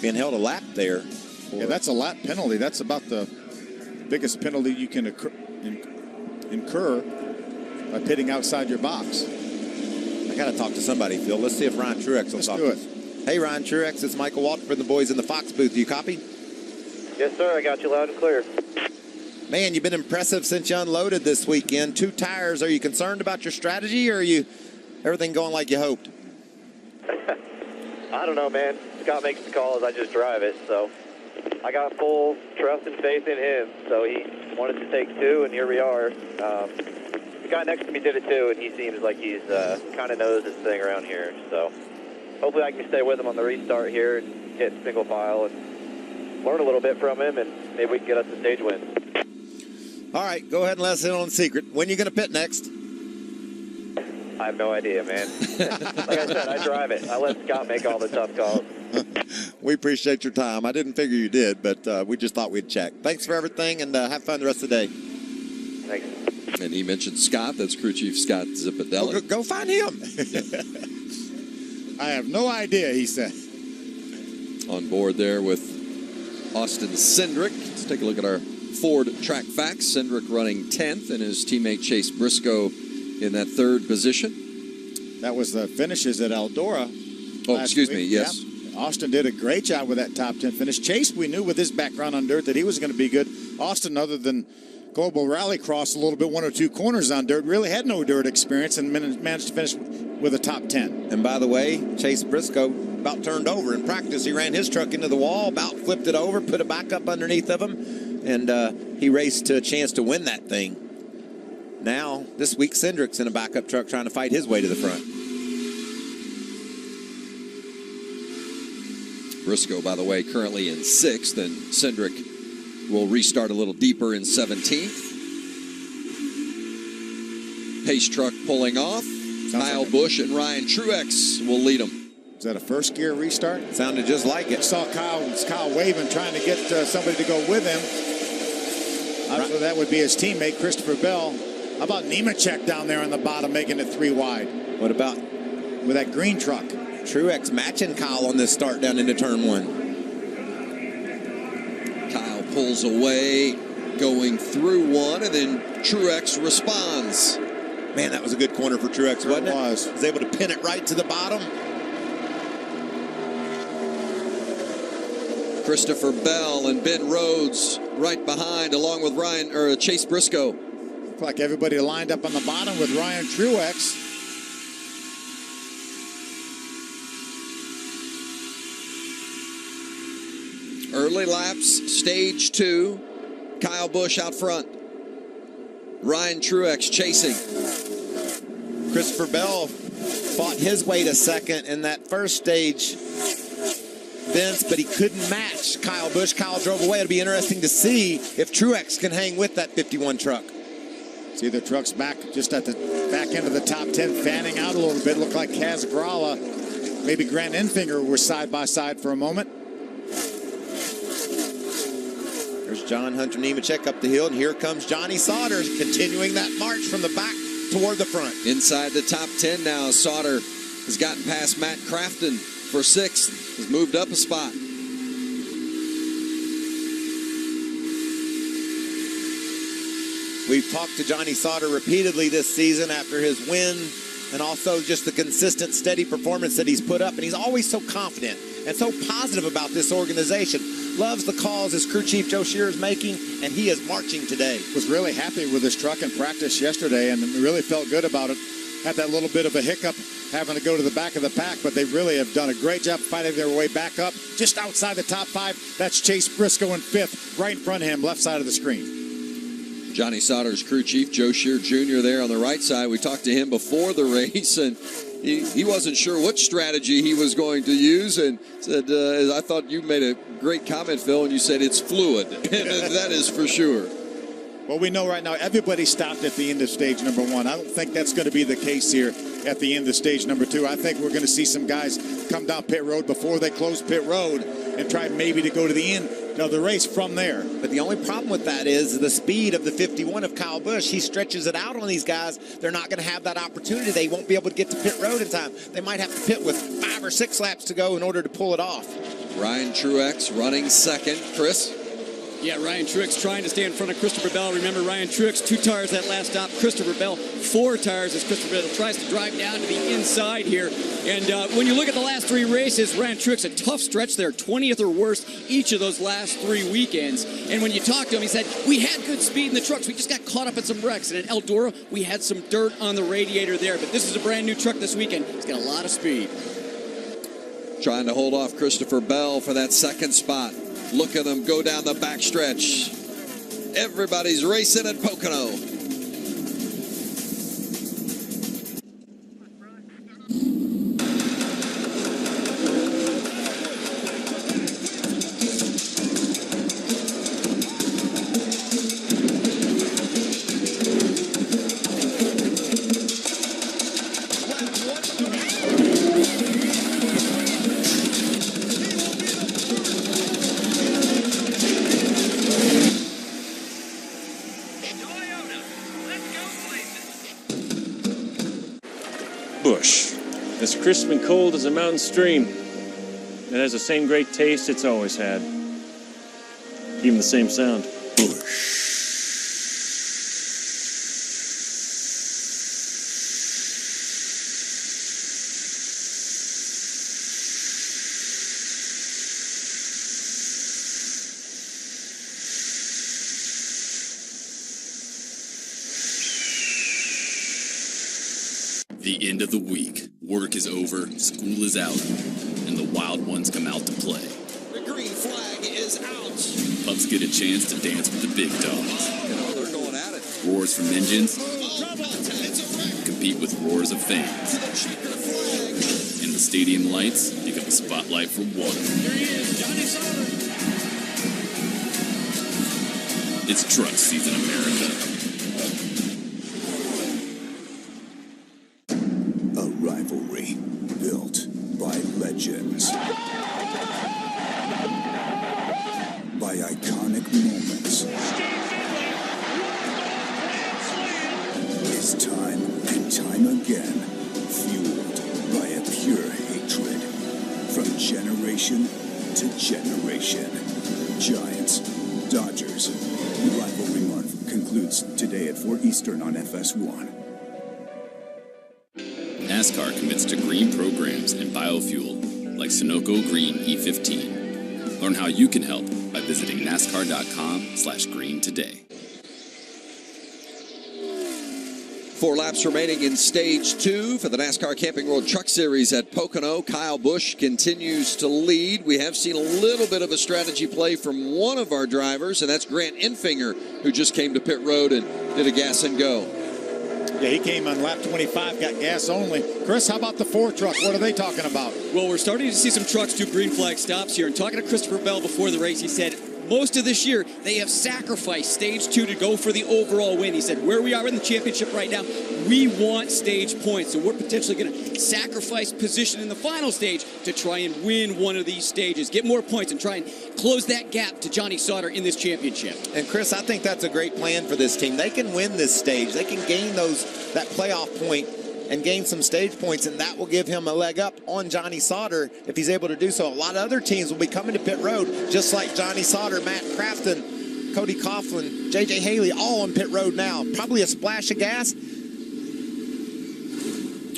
Being held a lap there. Yeah, that's a lap penalty. That's about the biggest penalty you can incur by pitting outside your box. I got to talk to somebody, Phil. Let's see if Ryan Truex will talk to us. Hey, Ryan Truex, it's Michael Waltrip and the boys in the Fox booth. Do you copy? Yes, sir. I got you loud and clear. Man, you've been impressive since you unloaded this weekend. 2 tires. Are you concerned about your strategy, or are you everything going like you hoped? I don't know, man. Scott makes the calls. I just drive it. So I got full trust and faith in him. So he wanted to take 2, and here we are. The guy next to me did it too, and he seems like he's kind of knows his thing around here. So hopefully I can stay with him on the restart here and get single file and learn a little bit from him, and maybe we can get us a stage win. All right, go ahead and let us in on the secret. When are you going to pit next? I have no idea, man. Like I said, I drive it. I let Scott make all the tough calls. We appreciate your time. I didn't figure you did, but we just thought we'd check. Thanks for everything, and have fun the rest of the day. Thanks. And he mentioned Scott. That's Crew Chief Scott Zipadelli. Oh, go find him. I have no idea, he said. On board there with Austin Cindric. Let's take a look at our Ford track facts. Cindric running 10th, and his teammate Chase Briscoe in that 3rd position. That was the finishes at Eldora. Oh, excuse me, yes. Yep. Austin did a great job with that top 10 finish. Chase, we knew with his background on dirt that he was going to be good. Austin, other than Global Rallycross a little bit, 1 or 2 corners on dirt, really had no dirt experience and managed to finish with a top 10. And by the way, Chase Briscoe about turned over. In practice, he ran his truck into the wall, about flipped it over, put it back up underneath of him, and he raced to a chance to win that thing. Now, this week, Cindric's in a backup truck trying to fight his way to the front. Briscoe, by the way, currently in 6th, and Cindric will restart a little deeper in 17th. Pace truck pulling off. Kyle Busch and Ryan Truex will lead them. Is that a first gear restart? Sounded just like it. I saw Kyle waving, trying to get somebody to go with him. Obviously, that would be his teammate, Christopher Bell. How about Nemechek down there on the bottom, making it 3 wide? What about with that green truck? Truex matching Kyle on this start down into turn 1. Kyle pulls away, going through 1, and then Truex responds. Man, that was a good corner for Truex, wasn't it? Was able to pin it right to the bottom. Christopher Bell and Ben Rhodes right behind, along with Chase Briscoe. Looked like everybody lined up on the bottom with Ryan Truex. Early laps, stage 2. Kyle Busch out front. Ryan Truex chasing. Christopher Bell fought his way to second in that first stage, Vince, but he couldn't match Kyle Busch. Kyle drove away. It'll be interesting to see if Truex can hang with that 51 truck. See the trucks back just at the back end of the top 10, fanning out a little bit. Looked like Kaz Grala, maybe Grant Enfinger were side by side for a moment. There's John Hunter Nemechek up the hill, and here comes Johnny Sauter continuing that march from the back toward the front. Inside the top 10 now. Sauter has gotten past Matt Crafton for 6th. Has moved up a spot. We've talked to Johnny Sauter repeatedly this season after his win, and also just the consistent, steady performance that he's put up. And he's always so confident and so positive about this organization. Loves the calls his crew chief Joe Shearer is making, and he is marching today. Was really happy with his truck in practice yesterday, and really felt good about it. Had that little bit of a hiccup having to go to the back of the pack, but they really have done a great job fighting their way back up. Just outside the top 5, that's Chase Briscoe in 5th, right in front of him, left side of the screen. Johnny Sauter's crew chief, Joe Shearer Jr. there on the right side. We talked to him before the race, and he wasn't sure what strategy he was going to use, and said, I thought you made a great comment, Phil, and you said it's fluid, and that is for sure. Well, we know right now everybody stopped at the end of stage number 1. I don't think that's going to be the case here at the end of stage number 2. I think we're going to see some guys come down pit road before they close pit road and try maybe to go to the end of the race from there. But the only problem with that is the speed of the 51 of Kyle Busch. He stretches it out on these guys. They're not going to have that opportunity. They won't be able to get to pit road in time. They might have to pit with 5 or 6 laps to go in order to pull it off. Ryan Truex running 2nd. Chris? Yeah, Ryan Truex trying to stay in front of Christopher Bell. Remember, Ryan Truex, 2 tires that last stop. Christopher Bell, 4 tires as Christopher Bell tries to drive down to the inside here. And when you look at the last 3 races, Ryan Truex, a tough stretch there, 20th or worse each of those last 3 weekends. And when you talk to him, he said, we had good speed in the trucks. We just got caught up in some wrecks. And at Eldora, we had some dirt on the radiator there. But this is a brand new truck this weekend. It's got a lot of speed. Trying to hold off Christopher Bell for that 2nd spot. Look at them go down the backstretch. Everybody's racing at Pocono. Busch. As crisp and cold as a mountain stream. It has the same great taste it's always had. Even the same sound. Busch. The end of the week Work is over, school is out, and the wild ones come out to play. The green flag is out. Pups get a chance to dance with the big dogs. They're going at it. Roars from engines compete with roars of fans. And the stadium lights become a spotlight for one. Here he is, Johnny Sauter. It's truck season, America. A rivalry built by legends. By iconic moments. Is time and time again fueled by a pure hatred. From generation to generation. Giants, Dodgers. Rivalry Month concludes today at 4 Eastern on FS1. NASCAR commits to green programs and biofuel like Sunoco Green E15. Learn how you can help by visiting NASCAR.com/green today. 4 laps remaining in Stage 2 for the NASCAR Camping World Truck Series at Pocono. Kyle Busch continues to lead. We have seen a little bit of a strategy play from one of our drivers, and that's Grant Enfinger, who just came to pit road and did a gas and go. Yeah, he came on lap 25, got gas only. Chris, how about the 4 truck? What are they talking about? Well, we're starting to see some trucks do green flag stops here. And talking to Christopher Bell before the race, he said most of this year they have sacrificed Stage 2 to go for the overall win. He said where we are in the championship right now, we want stage points. So we're potentially going to sacrifice position in the final stage to try and win one of these stages, get more points, and try and close that gap to Johnny Sauter in this championship. And Chris, I think that's a great plan for this team. They can win this stage. They can gain that playoff point and gain some stage points, and that will give him a leg up on Johnny Sauter if he's able to do so. A lot of other teams will be coming to pit road, just like Johnny Sauter, Matt Crafton, Cody Coughlin, J.J. Haley, all on pit road now. Probably a splash of gas.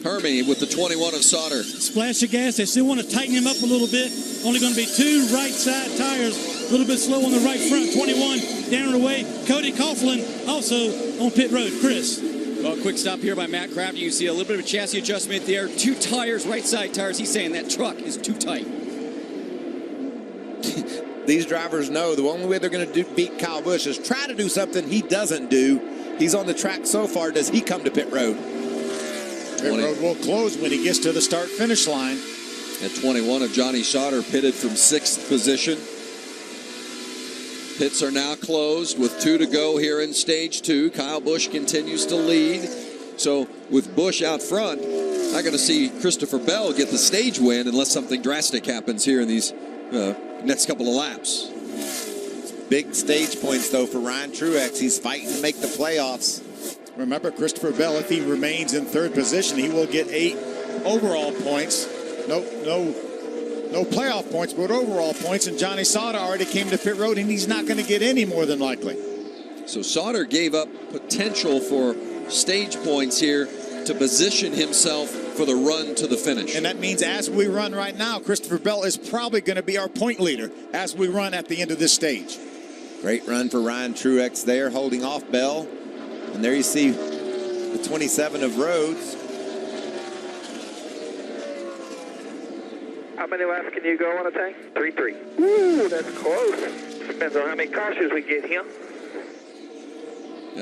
Hermie with the 21 of Sauter. Splash of gas. They still want to tighten him up a little bit. Only going to be 2 right side tires. A little bit slow on the right front. 21 down and away. Cody Coughlin also on pit road. Chris. Well, quick stop here by Matt Crafton. You can see a little bit of a chassis adjustment there. 2 tires, right side tires. He's saying that truck is too tight. These drivers know the only way they're going to beat Kyle Busch is try to do something he doesn't do. He's on the track so far. Does he come to pit road? Pit road will close when he gets to the start-finish line. At 21 of Johnny Sauter pitted from 6th position. Pits are now closed with 2 to go here in Stage 2. Kyle Busch continues to lead. So with Busch out front, not going to see Christopher Bell get the stage win unless something drastic happens here in these next couple of laps. Big stage points, though, for Ryan Truex. He's fighting to make the playoffs. Remember, Christopher Bell, if he remains in 3rd position, he will get 8 overall points. No playoff points, but overall points. And Johnny Sauter already came to pit road, and he's not going to get any more than likely. So Sauter gave up potential for stage points here to position himself for the run to the finish. And that means as we run right now, Christopher Bell is probably going to be our point leader as we run at the end of this stage. Great run for Ryan Truex there, holding off Bell. And there you see the 27 of Rhodes. How many laps can you go on a tank? 3-3. Ooh, that's close. Depends on how many cautions we get here.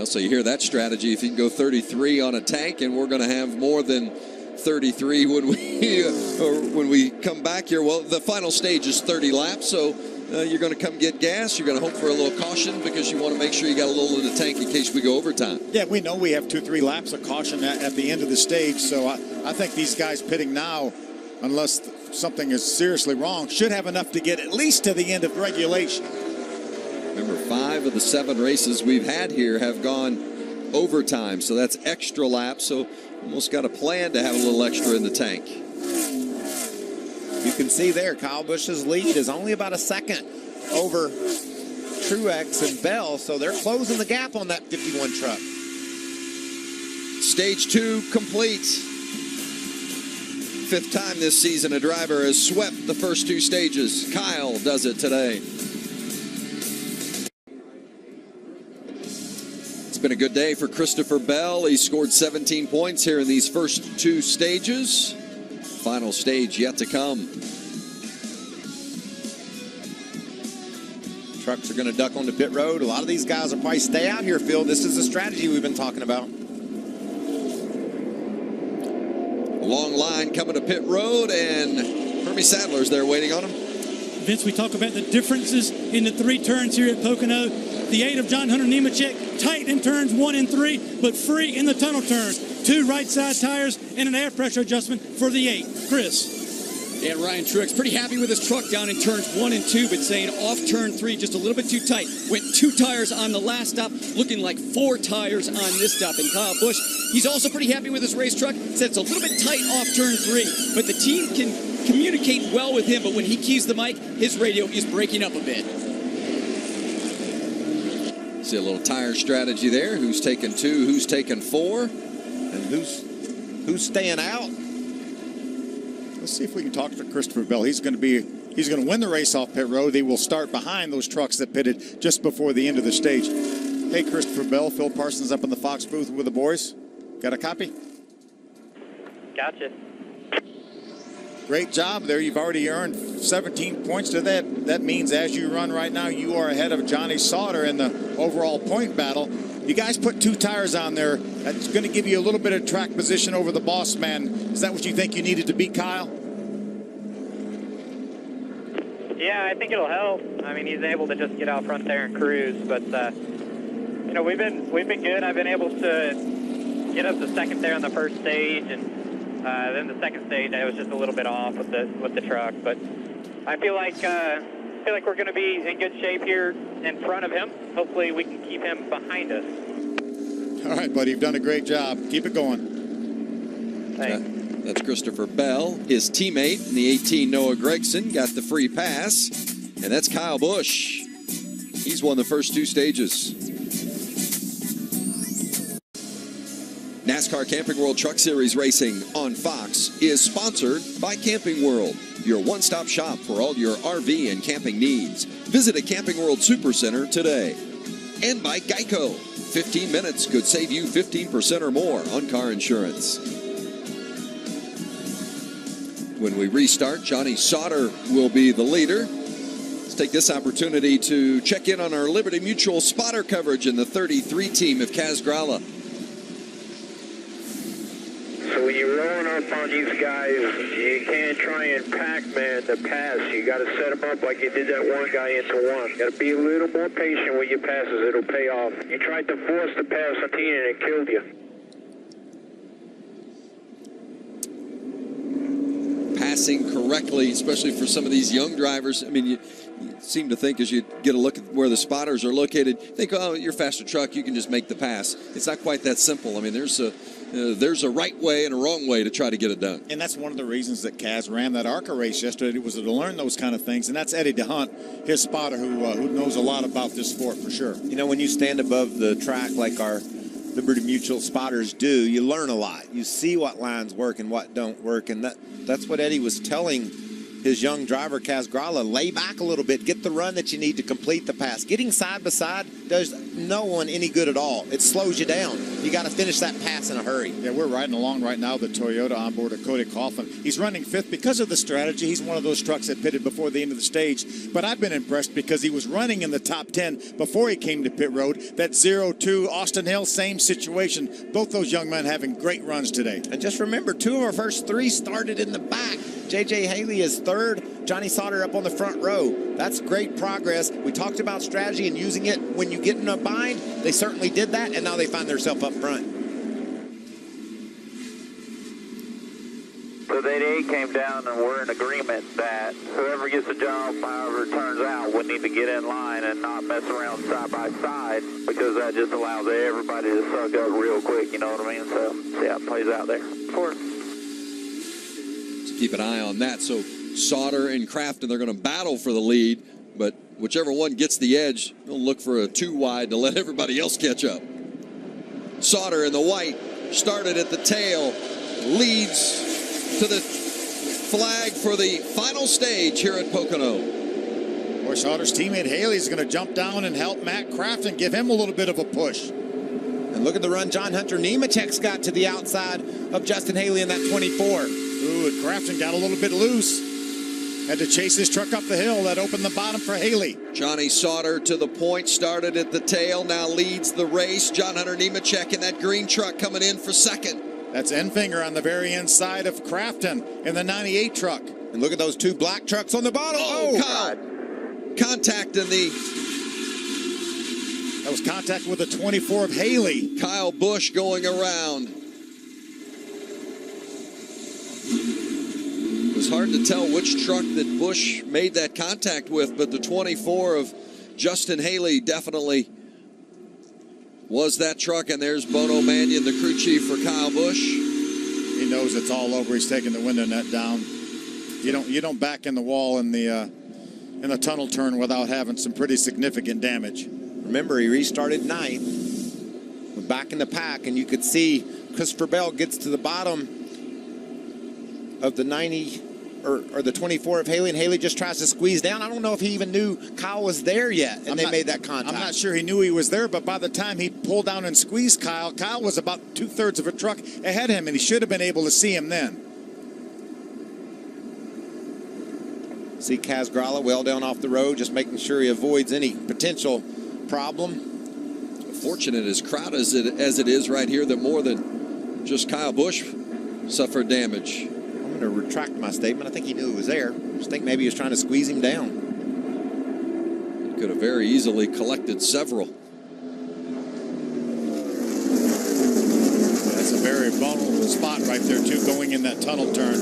So you hear that strategy. If you can go 33 on a tank, and we're going to have more than 33 when we come back here. Well, the final stage is 30 laps, so you're going to come get gas. You're going to hope for a little caution because you want to make sure you got a little in the tank in case we go overtime. Yeah, we know we have 2-3 laps of caution at the end of the stage, so I think these guys pitting now, unless something is seriously wrong, should have enough to get at least to the end of regulation. Remember, 5 of the 7 races we've had here have gone overtime, so that's extra laps, so almost got a plan to have a little extra in the tank. You can see there, Kyle Busch's lead is only about a second over Truex and Bell, so they're closing the gap on that 51 truck. Stage 2 complete. 5th time this season a driver has swept the first 2 stages. Kyle does it today. It's been a good day for Christopher Bell. He scored 17 points here in these first 2 stages. final stage yet to come. Trucks are going to duck onto pit road. A lot of these guys will probably stay out here, Phil. This is the strategy we've been talking about. A long line coming to pit road, and Hermie Sadler's there waiting on him. Vince, we talk about the differences in the 3 turns here at Pocono. The 8 of John Hunter Nemechek, tight in turns 1 and 3, but free in the tunnel turns. 2 right side tires and an air pressure adjustment for the 8. Chris. Yeah, Ryan Truex pretty happy with his truck down in turns 1 and 2, but saying off turn 3 just a little bit too tight. Went 2 tires on the last stop, looking like 4 tires on this stop. And Kyle Busch, he's also pretty happy with his race truck. Said it's a little bit tight off turn 3, but the team can communicate well with him. But when he keys the mic, his radio is breaking up a bit. See a little tire strategy there. Who's taking 2? Who's taking 4? And who's staying out? Let's see if we can talk to Christopher Bell. He's going to win the race off pit road. He will start behind those trucks that pitted just before the end of the stage. Hey, Christopher Bell, Phil Parsons up in the Fox booth with the boys. Got a copy? Gotcha. Great job there. You've already earned 17 points to that. That means as you run right now, you are ahead of Johnny Sauter in the overall point battle. You guys put 2 tires on there. That's going to give you a little bit of track position over the boss man. Is that what you think you needed to beat Kyle? Yeah, I think it'll help. I mean, he's able to just get out front there and cruise. But you know, we've been good. I've been able to get up to second there on the first stage, and then the second stage I was just a little bit off with the truck. But I feel like we're going to be in good shape here in front of him. Hopefully we can keep him behind us. All right, buddy, you've done a great job. Keep it going. Thanks. That's Christopher Bell. His teammate in the 18, Noah Gregson, got the free pass. And that's Kyle Busch. He's won the first 2 stages. NASCAR Camping World Truck Series Racing on Fox is sponsored by Camping World, your one-stop shop for all your RV and camping needs. Visit a Camping World Supercenter today. And by Geico. 15 minutes could save you 15% or more on car insurance. When we restart, Johnny Sauter will be the leader. Let's take this opportunity to check in on our Liberty Mutual spotter coverage in the 33 team of Kaz Grala. So when you're rolling up on these guys, you can't try and Pac-Man the pass. You got to set them up like you did that one guy into one. You got to be a little more patient with your passes. It'll pay off. You tried to force the pass on Tina and it killed you. Passing correctly, especially for some of these young drivers. I mean, you seem to think as you get a look at where the spotters are located, think, oh, you're a faster truck, you can just make the pass. It's not quite that simple. I mean, there's a right way and a wrong way to try to get it done. And that's one of the reasons that Kaz ran that ARCA race yesterday, was to learn those kind of things. And that's Eddie DeHunt, his spotter, who knows a lot about this sport for sure. You know, when you stand above the track like our Liberty Mutual spotters do, you learn a lot. You see what lines work and what don't work, and that's what Eddie was telling his young driver, Kaz Grala. Lay back a little bit, get the run that you need to complete the pass. Getting side by side does no one any good at all. It slows you down. You got to finish that pass in a hurry. Yeah, we're riding along right now, the Toyota on board of Cody Coughlin. He's running 5th because of the strategy. He's one of those trucks that pitted before the end of the stage, but I've been impressed because he was running in the top 10 before he came to pit road. That 0-2 Austin Hill, same situation. Both those young men having great runs today. And just remember, 2 of our first 3 started in the back. J.J. Haley is 3rd, Johnny Sauter up on the front row. That's great progress. We talked about strategy and using it when you get in a bind. They certainly did that, and now they find themselves up front. So that 8 came down, and we're in agreement that whoever gets the job, however it turns out, would need to get in line and not mess around side by side, because that just allows everybody to suck up real quick, you know what I mean? So see how it plays out there. Keep an eye on that. So Sauter and Crafton, they're going to battle for the lead, but whichever one gets the edge, they'll look for a 2 wide to let everybody else catch up. Sauter in the white started at the tail, leads to the flag for the final stage here at Pocono. Boy, Sauter's teammate Haley's going to jump down and help Matt Crafton, give him a little bit of a push. And look at the run John Hunter Nemechek's got to the outside of Justin Haley in that 24. Ooh, Crafton got a little bit loose. Had to chase his truck up the hill. That opened the bottom for Haley. Johnny Sauter to the point, started at the tail, now leads the race. John Hunter Nemechek in that green truck coming in for second. That's Enfinger on the very inside of Crafton in the 98 truck. And look at those two black trucks on the bottom. Oh, Kyle. Contact in the... That was contact with the 24 of Haley. Kyle Busch going around. It was hard to tell which truck that Busch made that contact with, but the 24 of Justin Haley definitely was that truck. And there's Bono Mannion, the crew chief for Kyle Busch. He knows it's all over. He's taking the window net down. You don't back in the wall in the tunnel turn without having some pretty significant damage. Remember, he restarted ninth, back in the pack, and you could see Christopher Bell gets to the bottom of the 90 or the 24 of Haley, and Haley just tries to squeeze down. I don't know if he even knew Kyle was there yet, and they made that contact. I'm not sure he knew he was there, but by the time he pulled down and squeezed Kyle was about 2/3 of a truck ahead of him, and he should have been able to see him then. See Kaz Gralla well down off the road, just making sure he avoids any potential problem. Fortunate as crowd as it is right here that more than just Kyle Busch suffered damage. I'm going to retract my statement. I think he knew he was there. I just think maybe he was trying to squeeze him down. He could have very easily collected several. That's a very vulnerable spot right there too, going in that tunnel turn.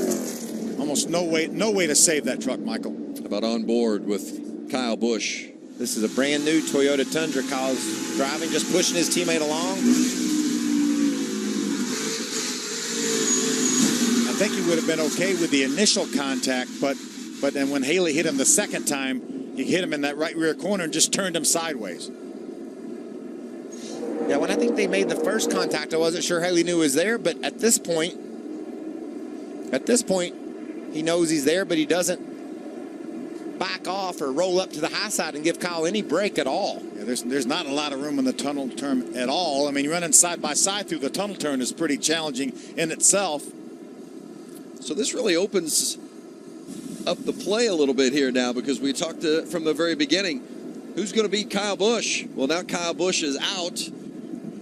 Almost no way to save that truck, Michael. About on board with Kyle Busch. This is a brand new Toyota Tundra. Kyle's driving, just pushing his teammate along. I think he would have been okay with the initial contact, but then when Haley hit him the second time, he hit him in that right rear corner and just turned him sideways. Yeah, when I think they made the first contact, I wasn't sure Haley knew he was there, but at this point, he knows he's there, but he doesn't back off or roll up to the high side and give Kyle any break at all. Yeah, there's not a lot of room in the tunnel turn at all. I mean, running side by side through the tunnel turn is pretty challenging in itself. So this really opens up the play a little bit here now, because we talked from the very beginning, who's going to beat Kyle Busch? Well, now Kyle Busch is out,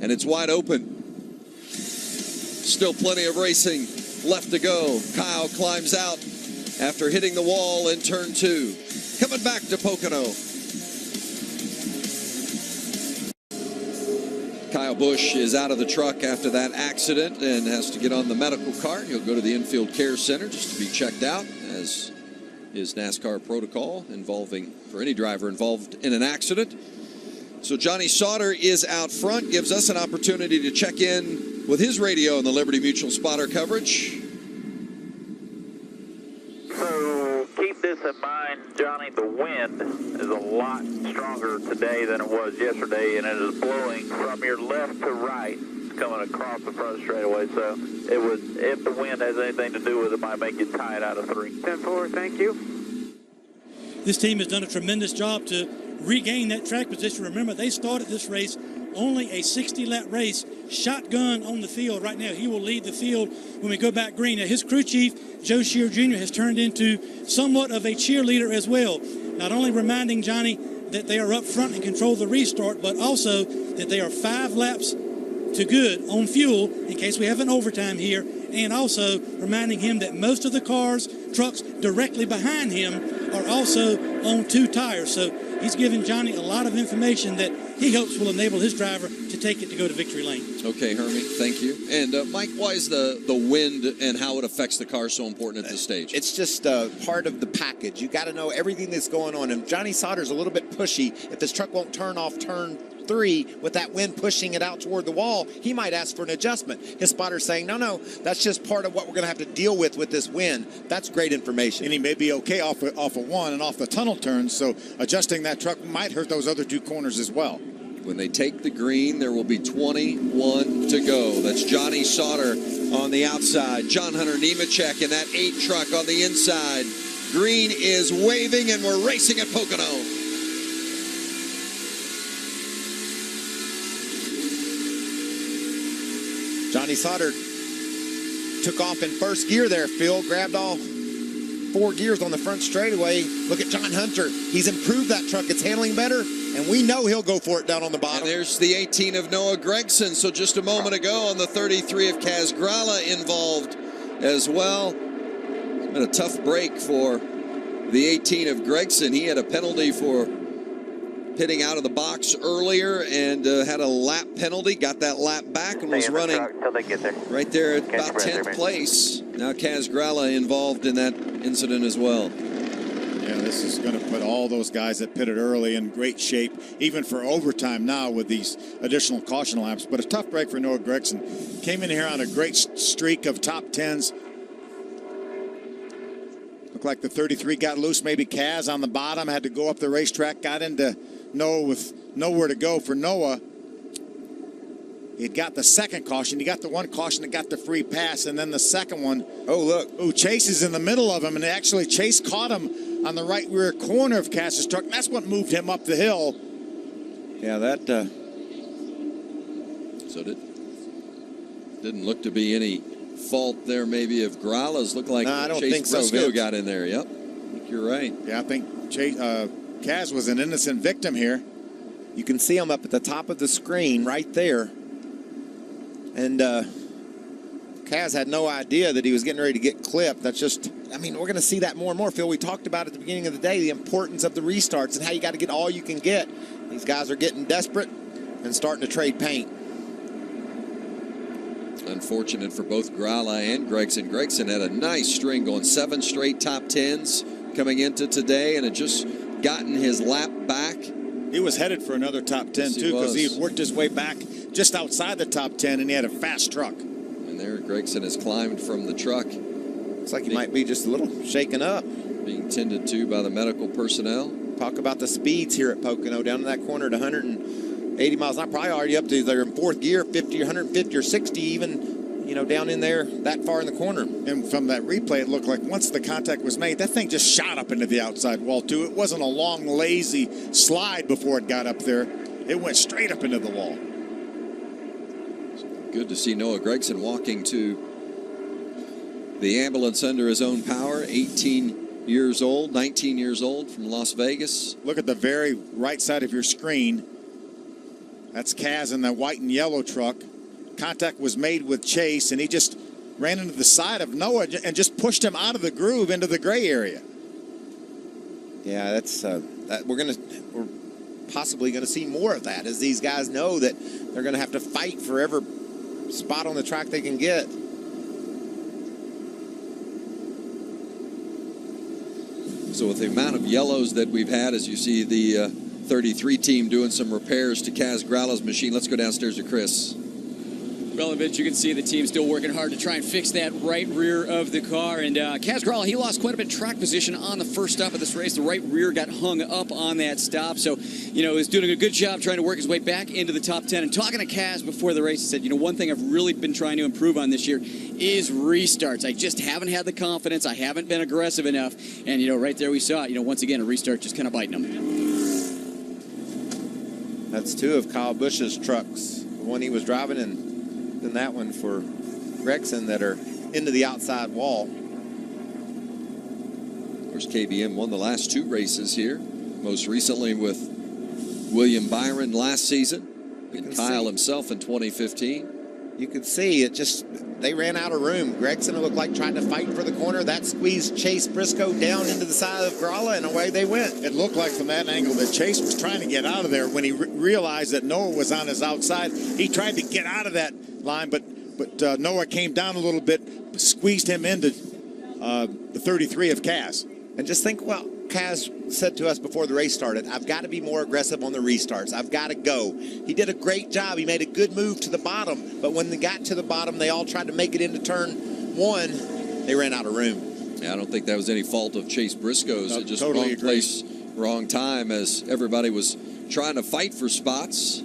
and it's wide open. Still plenty of racing left to go. Kyle climbs out after hitting the wall in turn 2. Coming back to Pocono. Kyle Busch is out of the truck after that accident and has to get on the medical cart. He'll go to the infield care center just to be checked out, as is NASCAR protocol for any driver involved in an accident. So Johnny Sauter is out front, gives us an opportunity to check in with his radio on the Liberty Mutual spotter coverage. So keep this in mind, Johnny, the wind is a lot stronger today than it was yesterday, and it is blowing from your left to right. It's coming across the front straightaway, so if the wind has anything to do with it, might make you tie it out of 3. 10-4, thank you. This team has done a tremendous job to regain that track position. Remember, they started this race only a 60-lap race, shotgun on the field. Right now, he will lead the field when we go back green. Now, his crew chief, Joe Shear Jr., has turned into somewhat of a cheerleader as well. Not only reminding Johnny that they are up front and control the restart, but also that they are 5 laps to good on fuel in case we have an overtime here, and also reminding him that most of the cars, trucks directly behind him are also on 2 tires. So he's giving Johnny a lot of information that he hopes will enable his driver to take it to go to victory lane. Okay, Hermie, thank you. And Mike, why is the wind and how it affects the car so important at this stage? It's just part of the package. You got to know everything that's going on. And Johnny Sauter's a little bit pushy. If this truck won't turn off turn 3 with that wind pushing it out toward the wall, he might ask for an adjustment. His spotter's saying, no, that's just part of what we're going to have to deal with this wind. That's great information. And he may be okay off of 1 and off the tunnel turns, so adjusting that truck might hurt those other 2 corners as well. When they take the green, there will be 21 to go. That's Johnny Sauter on the outside. John Hunter Nemechek in that 8 truck on the inside. Green is waving, and we're racing at Pocono. Johnny Sauter took off in first gear there, Phil. Grabbed all 4 gears on the front straightaway. Look at John Hunter. He's improved that truck. It's handling better, and we know he'll go for it down on the bottom. And there's the 18 of Noah Gregson. So just a moment ago on the 33 of Kaz Grala involved as well. It's been a tough break for the 18 of Gregson. He had a penalty for pitting out of the box earlier and had a lap penalty, got that lap back and was running right there at about 10th place. Now Kaz Grala involved in that incident as well. Yeah, this is going to put all those guys that pitted early in great shape, even for overtime now with these additional caution laps. But a tough break for Noah Gregson. Came in here on a great streak of top 10s. Looked like the 33 got loose. Maybe Kaz on the bottom had to go up the racetrack, got into Noah with nowhere to go for Noah. He had got the second caution. He got the one caution that got the free pass, and then the second one. Oh, look. Oh, Chase is in the middle of him, and actually Chase caught him on the right rear corner of Kaz's truck, and that's what moved him up the hill. Yeah, that... So didn't look to be any fault there maybe of Grala's. Looked like I don't Chase think so, Briscoe Vince. got in there. Yep, I think you're right. Yeah, I think Kaz was an innocent victim here. You can see him up at the top of the screen right there. And Kaz had no idea that he was getting ready to get clipped. That's just, I mean, we're going to see that more and more, Phil. We talked about at the beginning of the day the importance of the restarts and how you got to get all you can get. These guys are getting desperate and starting to trade paint. Unfortunate for both Grala and Gregson. Gregson had a nice string going, 7 straight top 10s coming into today, and had just gotten his lap back. He was headed for another top 10, too, because he had worked his way back just outside the top 10, and he had a fast truck. And there Gregson has climbed from the truck. Looks like he might be just a little shaken up. Being tended to by the medical personnel. Talk about the speeds here at Pocono, down in that corner at 180 miles. I'm probably already up to either in fourth gear, 50 or 150 or 60 even, you know, down in there that far in the corner. And from that replay, it looked like once the contact was made, that thing just shot up into the outside wall, too. It wasn't a long, lazy slide before it got up there. It went straight up into the wall. Good to see Noah Gregson walking to the ambulance under his own power. 18 years old, 19 years old from Las Vegas. Look at the very right side of your screen. That's Kaz in the white and yellow truck. Contact was made with Chase, and he just ran into the side of Noah and just pushed him out of the groove into the gray area. Yeah, that's we're possibly going to see more of that, as these guys know that they're going to have to fight for every spot on the track they can get. So with the amount of yellows that we've had, as you see the 33 team doing some repairs to Kaz Grala's machine, let's go downstairs to Chris. Well, Vince, you can see the team still working hard to try and fix that right rear of the car. And Kaz Grala, he lost quite a bit of track position on the first stop of this race. The right rear got hung up on that stop. So, you know, he's doing a good job trying to work his way back into the top 10. And talking to Kaz before the race, he said, you know, one thing I've really been trying to improve on this year is restarts. I just haven't had the confidence. I haven't been aggressive enough. And, you know, right there we saw it. You know, once again, a restart just kind of biting him. That's 2 of Kyle Busch's trucks. The one he was driving and then that one for Gregson that are into the outside wall. Of course, KBM won the last 2 races here, most recently with William Byron last season and Kyle himself in 2015. You could see it just, they ran out of room. Gregson looked like trying to fight for the corner. That squeezed Chase Briscoe down into the side of Grala, and away they went. It looked like from that angle that Chase was trying to get out of there. When he realized that Noah was on his outside, he tried to get out of that line, but Noah came down a little bit, squeezed him into the 33 of Kaz. And just think, well, Kaz said to us before the race started, I've got to be more aggressive on the restarts. I've got to go. He did a great job. He made a good move to the bottom, but when they got to the bottom, they all tried to make it into turn 1. They ran out of room. Yeah, I don't think that was any fault of Chase Briscoe's. No, it just totally wrong place, wrong time, as everybody was trying to fight for spots.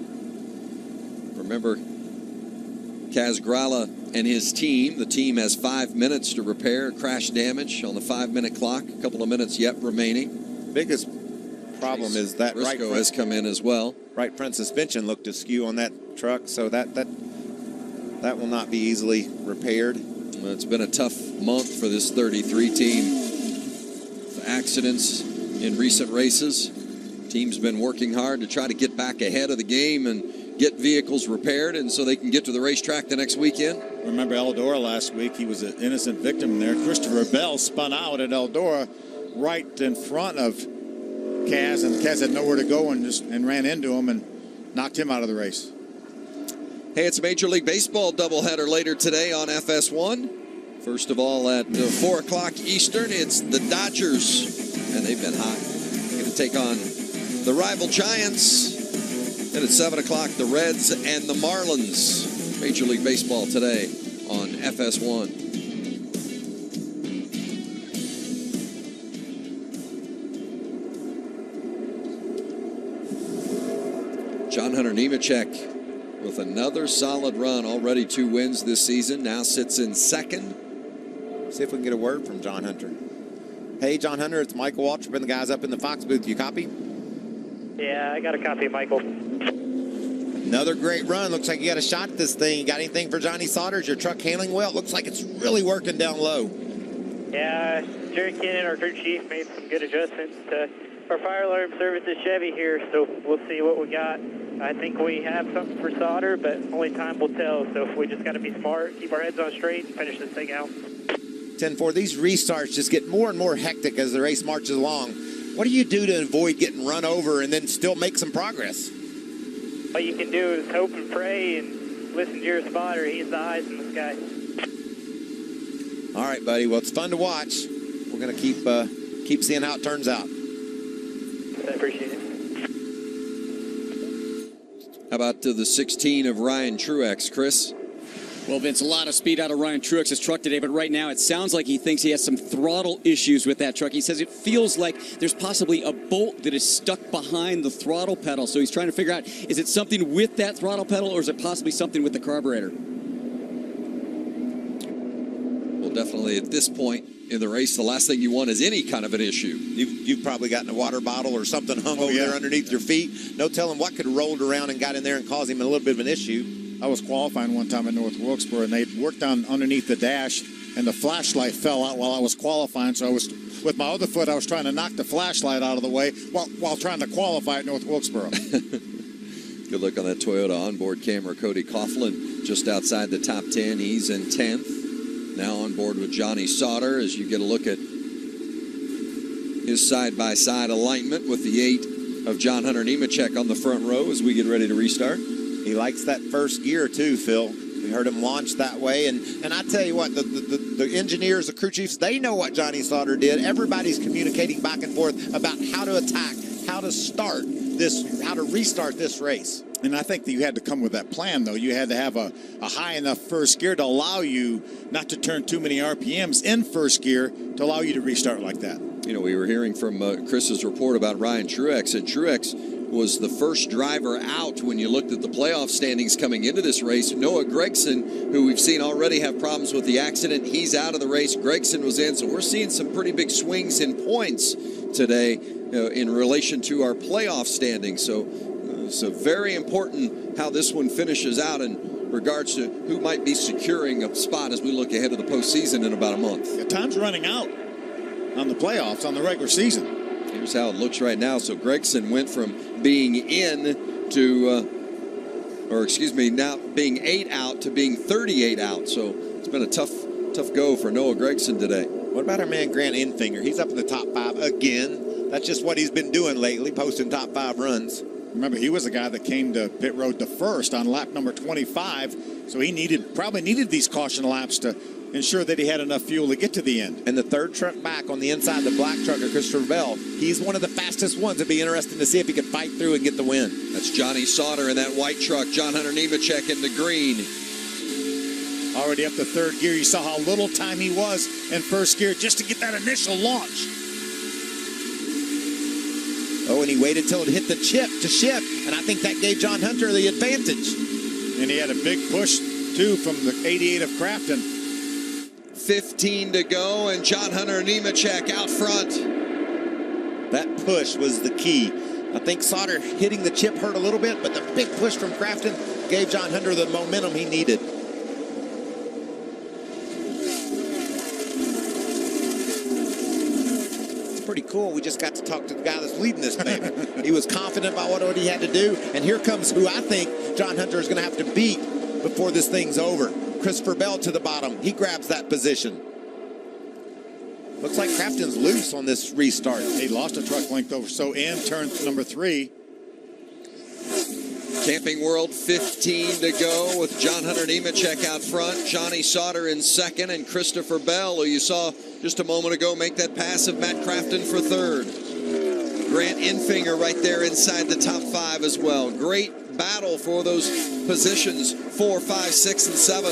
Remember, Kaz Grala and his team. The team has 5 minutes to repair crash damage on the 5-minute clock. A couple of minutes yet remaining. Biggest problem is that Briscoe has come in as well. Right front suspension looked askew on that truck, so that will not be easily repaired. Well, it's been a tough month for this 33 team. Accidents in recent races. Team's been working hard to try to get back ahead of the game and get vehicles repaired, and so they can get to the racetrack the next weekend. Remember Eldora last week? He was an innocent victim there. Christopher Bell spun out at Eldora right in front of Kaz, and Kaz had nowhere to go and ran into him and knocked him out of the race. Hey, it's a Major League Baseball doubleheader later today on FS1. First of all, at 4 o'clock Eastern, it's the Dodgers, and they've been hot. Going to take on the rival Giants. And at 7 o'clock, the Reds and the Marlins. Major League Baseball today on FS1. John Hunter Nemechek with another solid run. Already 2 wins this season. Now sits in second. See if we can get a word from John Hunter. Hey, John Hunter, it's Michael Waltrip and the guys up in the Fox booth. You copy? Yeah, I got a copy, Michael. Another great run. Looks like you got a shot at this thing. You got anything for Johnny Sauter? Is your truck handling well? It looks like it's really working down low. Yeah, Jerry Kennan, our crew chief, made some good adjustments to our fire alarm services Chevy here, so we'll see what we got. I think we have something for Sauter, but only time will tell, so we just got to be smart, keep our heads on straight, and finish this thing out. 10-4, these restarts just get more and more hectic as the race marches along. What do you do to avoid getting run over and then still make some progress? All you can do is hope and pray and listen to your spotter. He's the eyes in the sky. All right, buddy. Well, it's fun to watch. We're going to keep seeing how it turns out. I appreciate it. How about the 16 of Ryan Truex, Chris? Well, Vince, a lot of speed out of Ryan Truex's truck today, but right now it sounds like he thinks he has some throttle issues with that truck. He says it feels like there's possibly a bolt that is stuck behind the throttle pedal. So he's trying to figure out, is it something with that throttle pedal or is it possibly something with the carburetor? Well, definitely at this point in the race, the last thing you want is any kind of an issue. You've probably gotten a water bottle or something hung over there underneath your feet. No telling what could have rolled around and got in there and caused him a little bit of an issue. I was qualifying one time in North Wilkesboro, and they'd worked on underneath the dash, and the flashlight fell out while I was qualifying. So I was, with my other foot, I was trying to knock the flashlight out of the way while trying to qualify at North Wilkesboro. Good look on that Toyota onboard camera. Cody Coughlin just outside the top 10. He's in 10th. Now on board with Johnny Sauter as you get a look at his side-by-side alignment with the 8 of John Hunter Nemechek on the front row as we get ready to restart. He likes that first gear too, Phil. We heard him launch that way, and I tell you what, the engineers, the crew chiefs, they know what Johnny Sauter did. Everybody's communicating back and forth about how to attack, how to start this, how to restart this race. And I think that you had to come with that plan, though. You had to have a high enough first gear to allow you not to turn too many RPMs in first gear to allow you to restart like that. You know, we were hearing from Chris's report about Ryan Truex, and Truex was the first driver out when you looked at the playoff standings coming into this race. Noah Gragson, who we've seen already have problems with the accident, he's out of the race. Gragson was in, so we're seeing some pretty big swings in points today in relation to our playoff standings. So very important how this one finishes out in regards to who might be securing a spot as we look ahead to the postseason in about a month. Yeah, time's running out on the playoffs, on the regular season. Here's how it looks right now. So Gragson went from being in to, now being 8 out to being 38 out. So it's been a tough go for Noah Gragson today. What about our man Grant Enfinger? He's up in the top 5 again. That's just what he's been doing lately, posting top 5 runs. Remember, he was a guy that came to pit road to first on lap number 25, so he probably needed these caution laps to ensure that he had enough fuel to get to the end. And the third truck back on the inside, the black truck of Christopher Bell, he's one of the fastest ones. It'd be interesting to see if he could fight through and get the win. That's Johnny Sauter in that white truck. John Hunter Nemechek in the green. Already up to third gear. You saw how little time he was in first gear just to get that initial launch. Oh, and he waited till it hit the chip to shift, and I think that gave John Hunter the advantage. And he had a big push, too, from the 88 of Crafton. 15 to go, and John Hunter Nemechek out front. That push was the key. I think Sauter hitting the chip hurt a little bit, but the big push from Crafton gave John Hunter the momentum he needed. cool. We just got to talk to the guy that's leading this thing. He was confident about what he had to do. And here comes who I think John Hunter is going to have to beat before this thing's over. Christopher Bell to the bottom. He grabs that position. Looks like Crafton's loose on this restart. He lost a truck length over. So in turn number 3. Camping World 15 to go with John Hunter Nemechek out front, Johnny Sauter in second, and Christopher Bell, who you saw just a moment ago make that pass of Matt Crafton for third. Grant Infinger right there inside the top 5 as well. Great battle for those positions 4, 5, 6, and 7.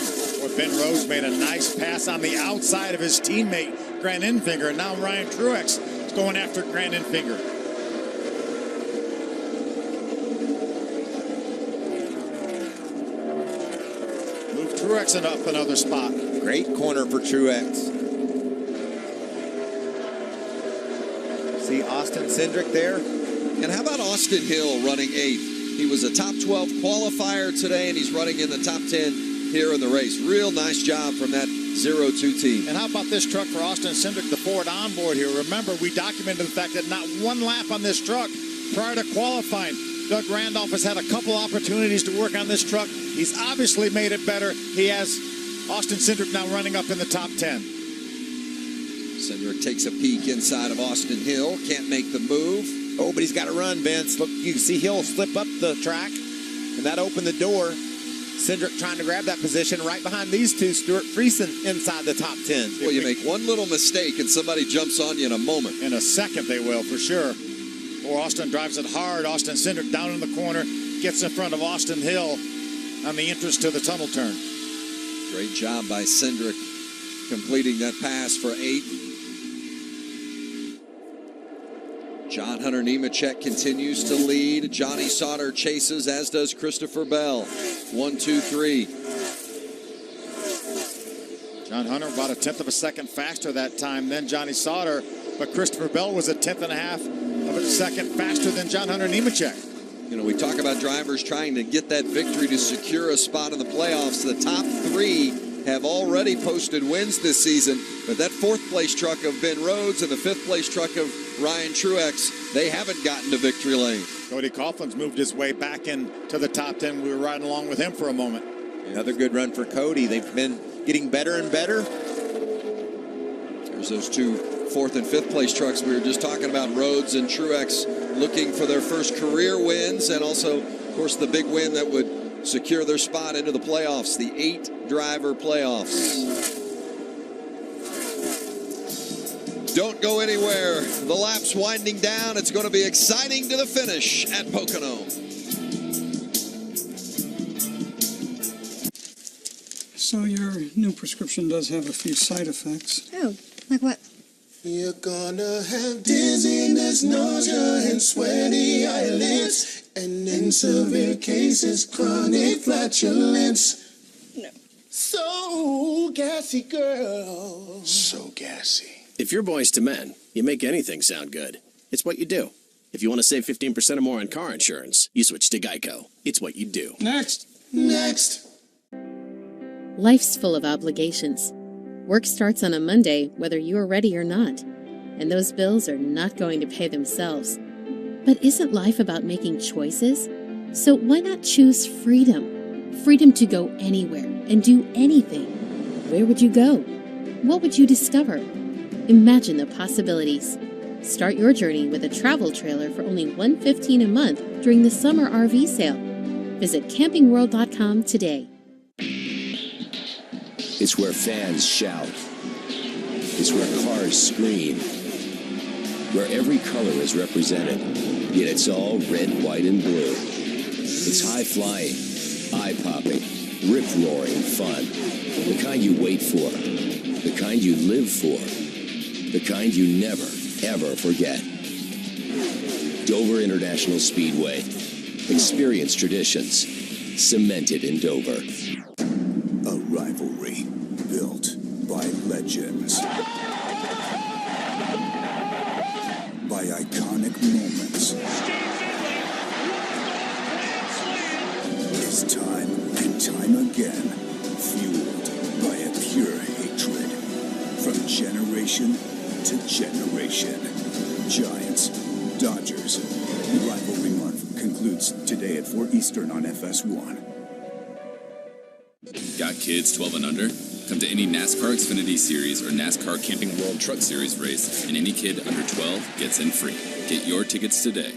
Well, Ben Rhodes made a nice pass on the outside of his teammate, Grant Infinger, and now Ryan Truex is going after Grant Infinger. Truex up another spot. Great corner for Truex. See Austin Cindric there. And how about Austin Hill running 8th? He was a top 12 qualifier today, and he's running in the top 10 here in the race. Real nice job from that 0-2 team. And how about this truck for Austin Cindric, the Ford onboard here? Remember, we documented the fact that not one lap on this truck prior to qualifying. Doug Randolph has had a couple opportunities to work on this truck. He's obviously made it better. He has Austin Cindric now running up in the top 10. Cindric takes a peek inside of Austin Hill. Can't make the move. Oh, but he's got to run, Vince. Look, you can see Hill slip up the track, and that opened the door. Cindric trying to grab that position right behind these two. Stuart Friesen inside the top 10. Well, you make one little mistake, and somebody jumps on you in a moment. In a second, they will, for sure. Or Austin drives it hard. Austin Cindric down in the corner, gets in front of Austin Hill on the entrance to the tunnel turn. Great job by Cindric completing that pass for 8th. John Hunter Nemechek continues to lead. Johnny Sauter chases, as does Christopher Bell. 1, 2, 3. John Hunter about 1/10 of a second faster that time than Johnny Sauter, but Christopher Bell was 1/10.5 of a second faster than John Hunter Nemechek. You know, we talk about drivers trying to get that victory to secure a spot in the playoffs. The top 3 have already posted wins this season, but that 4th place truck of Ben Rhodes and the 5th place truck of Ryan Truex, they haven't gotten to victory lane. Cody Coughlin's moved his way back into the top 10. We were riding along with him for a moment. Another good run for Cody. They've been getting better and better. There's those 2 4th and 5th place trucks we were just talking about, Rhodes and Truex, looking for their first career wins, and also, of course, the big win that would secure their spot into the playoffs, the 8-driver playoffs. Don't go anywhere. The lap's winding down. It's going to be exciting to the finish at Pocono. So your new prescription does have a few side effects. Oh, like what? You're gonna have dizziness, nausea, and sweaty eyelids, and in severe cases, chronic flatulence. No. So gassy, girl. So gassy. If you're Boys to Men, you make anything sound good. It's what you do. If you want to save 15% or more on car insurance, you switch to Geico. It's what you do. Next. Life's full of obligations. Work starts on a Monday, whether you are ready or not. And those bills are not going to pay themselves. But isn't life about making choices? So why not choose freedom? Freedom to go anywhere and do anything. Where would you go? What would you discover? Imagine the possibilities. Start your journey with a travel trailer for only $115 a month during the summer RV sale. Visit campingworld.com today. It's where fans shout. It's where cars scream. Where every color is represented, yet it's all red, white, and blue. It's high-flying, eye-popping, rip-roaring fun. The kind you wait for. The kind you live for. The kind you never, ever forget. Dover International Speedway. Experience traditions. Cemented in Dover. A rivalry built by legends. By iconic moments. It's time and time again fueled by a pure hatred. From generation to generation. Giants, Dodgers. Rivalry month concludes today at 4 Eastern on FS1. Got kids 12 and under? Come to any NASCAR Xfinity Series or NASCAR Camping World Truck Series race, and any kid under 12 gets in free. Get your tickets today.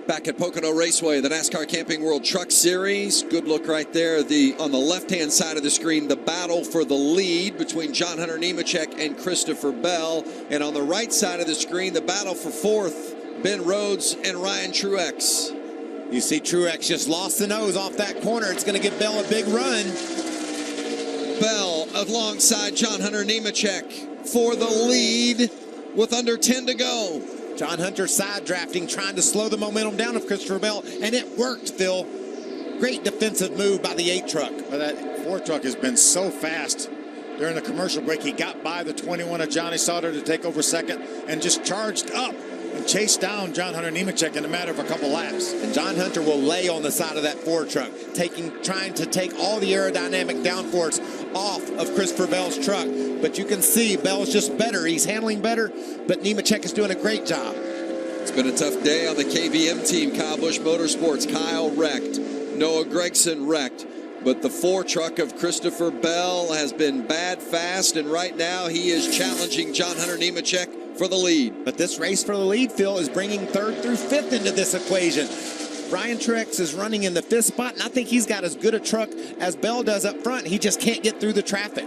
Back at Pocono Raceway, the NASCAR Camping World Truck Series. Good look right there. On the left-hand side of the screen, the battle for the lead between John Hunter Nemechek and Christopher Bell. And on the right side of the screen, the battle for fourth, Ben Rhodes and Ryan Truex. You see Truex just lost the nose off that corner. It's going to give Bell a big run. Bell alongside John Hunter Nemechek for the lead with under 10 to go. John Hunter side drafting, trying to slow the momentum down of Christopher Bell, and it worked, Phil. Great defensive move by the 8 truck. Well, that 4 truck has been so fast. During the commercial break, he got by the 21 of Johnny Sauter to take over second and just charged up and chased down John Hunter Nemechek in a matter of a couple laps. And John Hunter will lay on the side of that 4 truck, trying to take all the aerodynamic downforce off of Christopher Bell's truck. But you can see Bell's just better. He's handling better, but Nemechek is doing a great job. It's been a tough day on the KBM team. Kyle Busch Motorsports, Kyle wrecked. Noah Gragson wrecked. But the 4 truck of Christopher Bell has been bad fast, and right now he is challenging John Hunter Nemechek for the lead. But this race for the lead, Phil, is bringing 3rd through 5th into this equation. Ryan Truex is running in the 5th spot, and I think he's got as good a truck as Bell does up front. He just can't get through the traffic.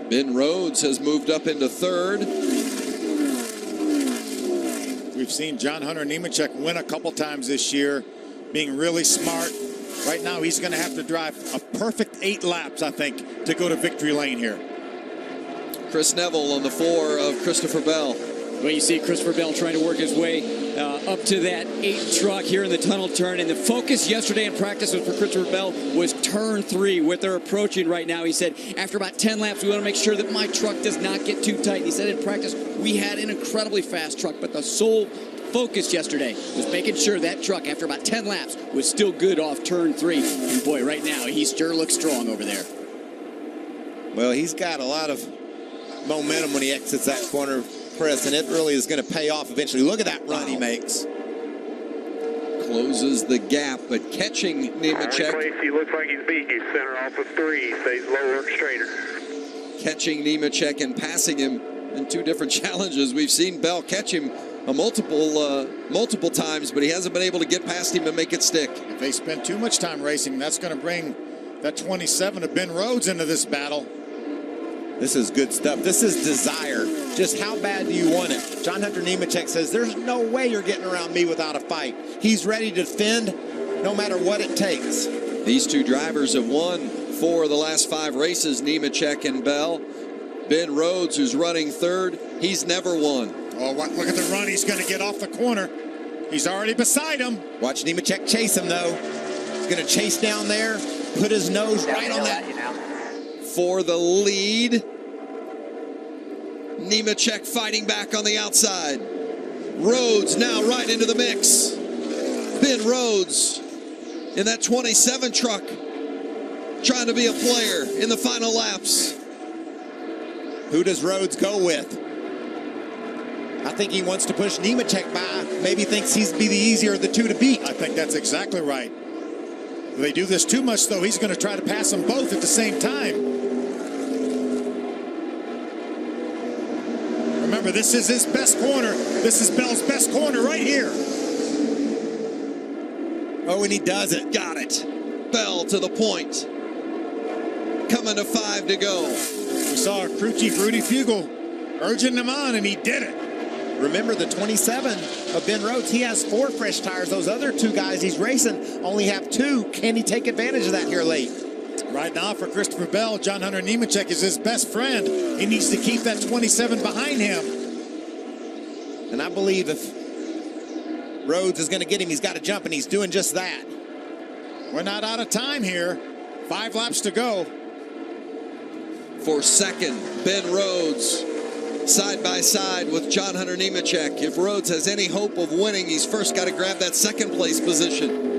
Ben Rhodes has moved up into 3rd. We've seen John Hunter Nemechek win a couple times this year, being really smart. Right now, he's going to have to drive a perfect 8 laps, I think, to go to victory lane here. Chris Neville on the 4 of Christopher Bell. Well, you see Christopher Bell trying to work his way up to that 8 truck here in the tunnel turn. And the focus yesterday in practice for Christopher Bell was turn 3, what they're approaching right now. He said, after about 10 laps, we want to make sure that my truck does not get too tight. And he said in practice, we had an incredibly fast truck, but the sole focus yesterday was making sure that truck, after about 10 laps, was still good off turn 3. And boy, right now, he sure looks strong over there. Well, he's got a lot of momentum when he exits that corner, Chris, and it really is going to pay off eventually. Look at that run he makes. Closes the gap, but catching Nemechek. He looks like he's beating you. Center off of 3, stays lower and straighter. Catching Nemechek and passing him in 2 different challenges. We've seen Bell catch him multiple times, but he hasn't been able to get past him and make it stick. If they spend too much time racing, that's going to bring that 27 of Ben Rhodes into this battle. This is good stuff. This is desire. Just how bad do you want it? John Hunter Nemechek says, there's no way you're getting around me without a fight. He's ready to defend no matter what it takes. These 2 drivers have won 4 of the last 5 races, Nemechek and Bell. Ben Rhodes, who's running 3rd, he's never won. Oh, look at the run. He's going to get off the corner. He's already beside him. Watch Nemechek chase him, though. He's going to chase down there, put his nose right on that. For the lead. Nemechek fighting back on the outside. Rhodes now right into the mix. Ben Rhodes in that 27 truck trying to be a player in the final laps. Who does Rhodes go with? I think he wants to push Nemechek by. Maybe thinks he's be the easier of the 2 to beat. I think that's exactly right. If they do this too much, though, he's going to try to pass them both at the same time. Remember, this is his best corner. This is Bell's best corner right here. Oh, and he does it. Got it. Bell to the point. Coming to 5 to go. We saw our crew chief, Rudy Fugel, urging him on, and he did it. Remember the 27 of Ben Rhodes, he has 4 fresh tires. Those other 2 guys he's racing only have 2. Can he take advantage of that here late? Right now for Christopher Bell, John Hunter Nemechek is his best friend. He needs to keep that 27 behind him. And I believe if Rhodes is going to get him, he's got to jump, and he's doing just that. We're not out of time here. 5 laps to go. For second, Ben Rhodes side by side with John Hunter Nemechek. If Rhodes has any hope of winning, he's first got to grab that 2nd place position.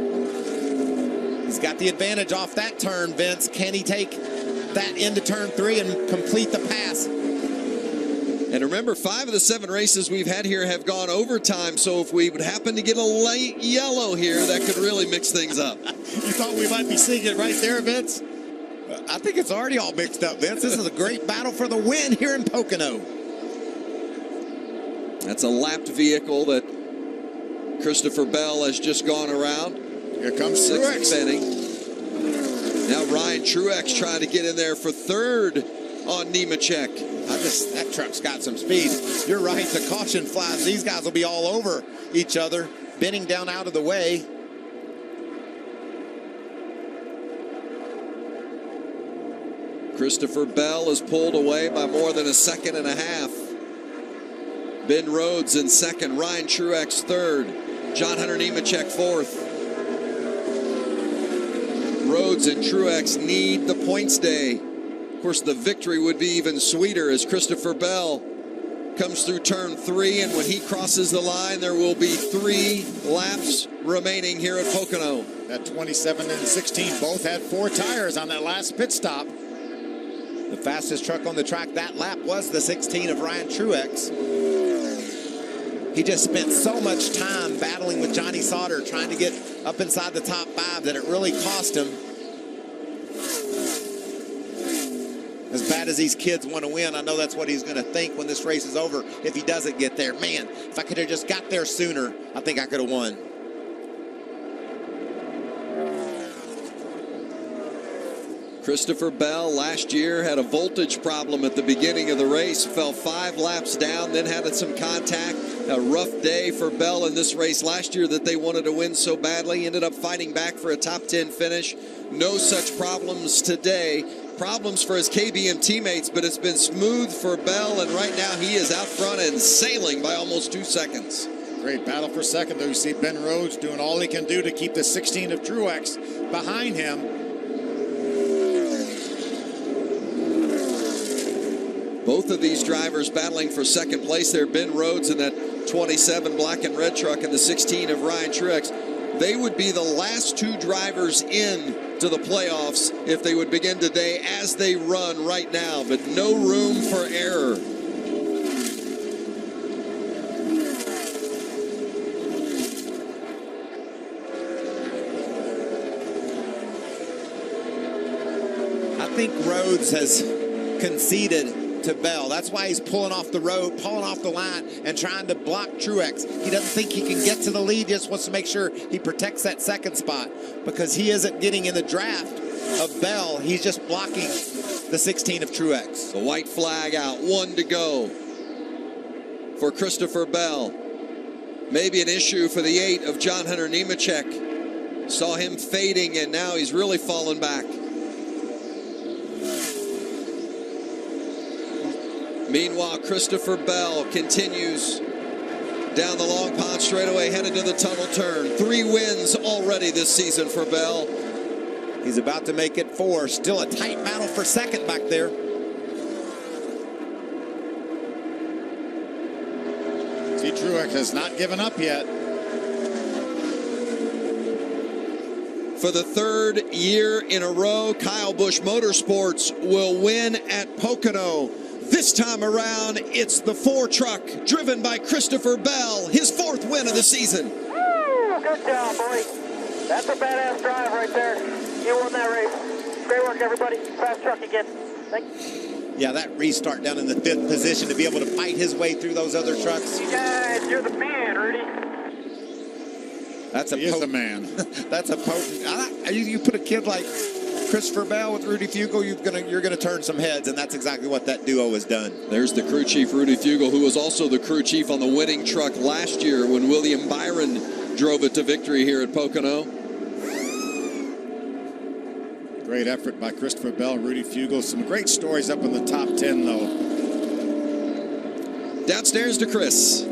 He's got the advantage off that turn, Vince. Can he take that into turn 3 and complete the pass? And remember, 5 of the 7 races we've had here have gone overtime, so if we would happen to get a late yellow here, that could really mix things up. You thought we might be seeing it right there, Vince? I think it's already all mixed up, Vince. This is a great battle for the win here in Pocono. That's a lapped vehicle that Christopher Bell has just gone around. Here comes Truex. Now Ryan Truex trying to get in there for 3rd on Nemechek. That truck's got some speed. You're right, the caution flies. These guys will be all over each other, bending down out of the way. Christopher Bell is pulled away by more than a 1.5 seconds. Ben Rhodes in 2nd, Ryan Truex 3rd, John Hunter Nemechek 4th. Rhodes and Truex need the points day. Of course, the victory would be even sweeter as Christopher Bell comes through turn 3, and when he crosses the line, there will be 3 laps remaining here at Pocono. That 27 and 16 both had 4 tires on that last pit stop. The fastest truck on the track that lap was the 16 of Ryan Truex. He just spent so much time battling with Johnny Sauter trying to get up inside the top 5 that it really cost him. As bad as these kids want to win, I know that's what he's going to think when this race is over if he doesn't get there. Man, if I could have just got there sooner, I think I could have won. Christopher Bell last year had a voltage problem at the beginning of the race, fell 5 laps down, then had some contact. A rough day for Bell in this race last year that they wanted to win so badly. Ended up fighting back for a top 10 finish. No such problems today. Problems for his KBM teammates, but it's been smooth for Bell, and right now he is out front and sailing by almost 2 seconds. Great battle for 2nd, though. You see Ben Rhodes doing all he can do to keep the 16 of Truex behind him. Both of these drivers battling for 2nd place there. Ben Rhodes in that 27 black and red truck and the 16 of Ryan Truex. They would be the last 2 drivers in to the playoffs if they would begin today as they run right now, but no room for error. I think Rhodes has conceded to Bell. That's why he's pulling off the road, pulling off the line, and trying to block Truex. He doesn't think he can get to the lead. He just wants to make sure he protects that 2nd spot because he isn't getting in the draft of Bell. He's just blocking the 16 of Truex. The white flag out, 1 to go for Christopher Bell. Maybe an issue for the 8 of John Hunter Nemechek. Saw him fading, and now he's really fallen back. Meanwhile, Christopher Bell continues down the Long Pond straightaway, headed to the tunnel turn. 3 wins already this season for Bell. He's about to make it 4. Still a tight battle for 2nd back there. See, Truex has not given up yet. For the 3rd year in a row, Kyle Busch Motorsports will win at Pocono. This time around, it's the 4 truck driven by Christopher Bell, his 4th win of the season. Woo! Good job, boy. That's a badass drive right there. You won that race. Great work, everybody. Fast truck again. Thanks. Yeah, that restart down in the 5th position to be able to fight his way through those other trucks. You guys, you're the man, Rudy. That's a he is the man. That's a potent. You put a kid like Christopher Bell with Rudy Fugle, you're gonna turn some heads, and that's exactly what that duo has done. There's the crew chief, Rudy Fugle, who was also the crew chief on the winning truck last year when William Byron drove it to victory here at Pocono. Great effort by Christopher Bell, Rudy Fugle. Some great stories up in the top 10, though. Downstairs to Chris.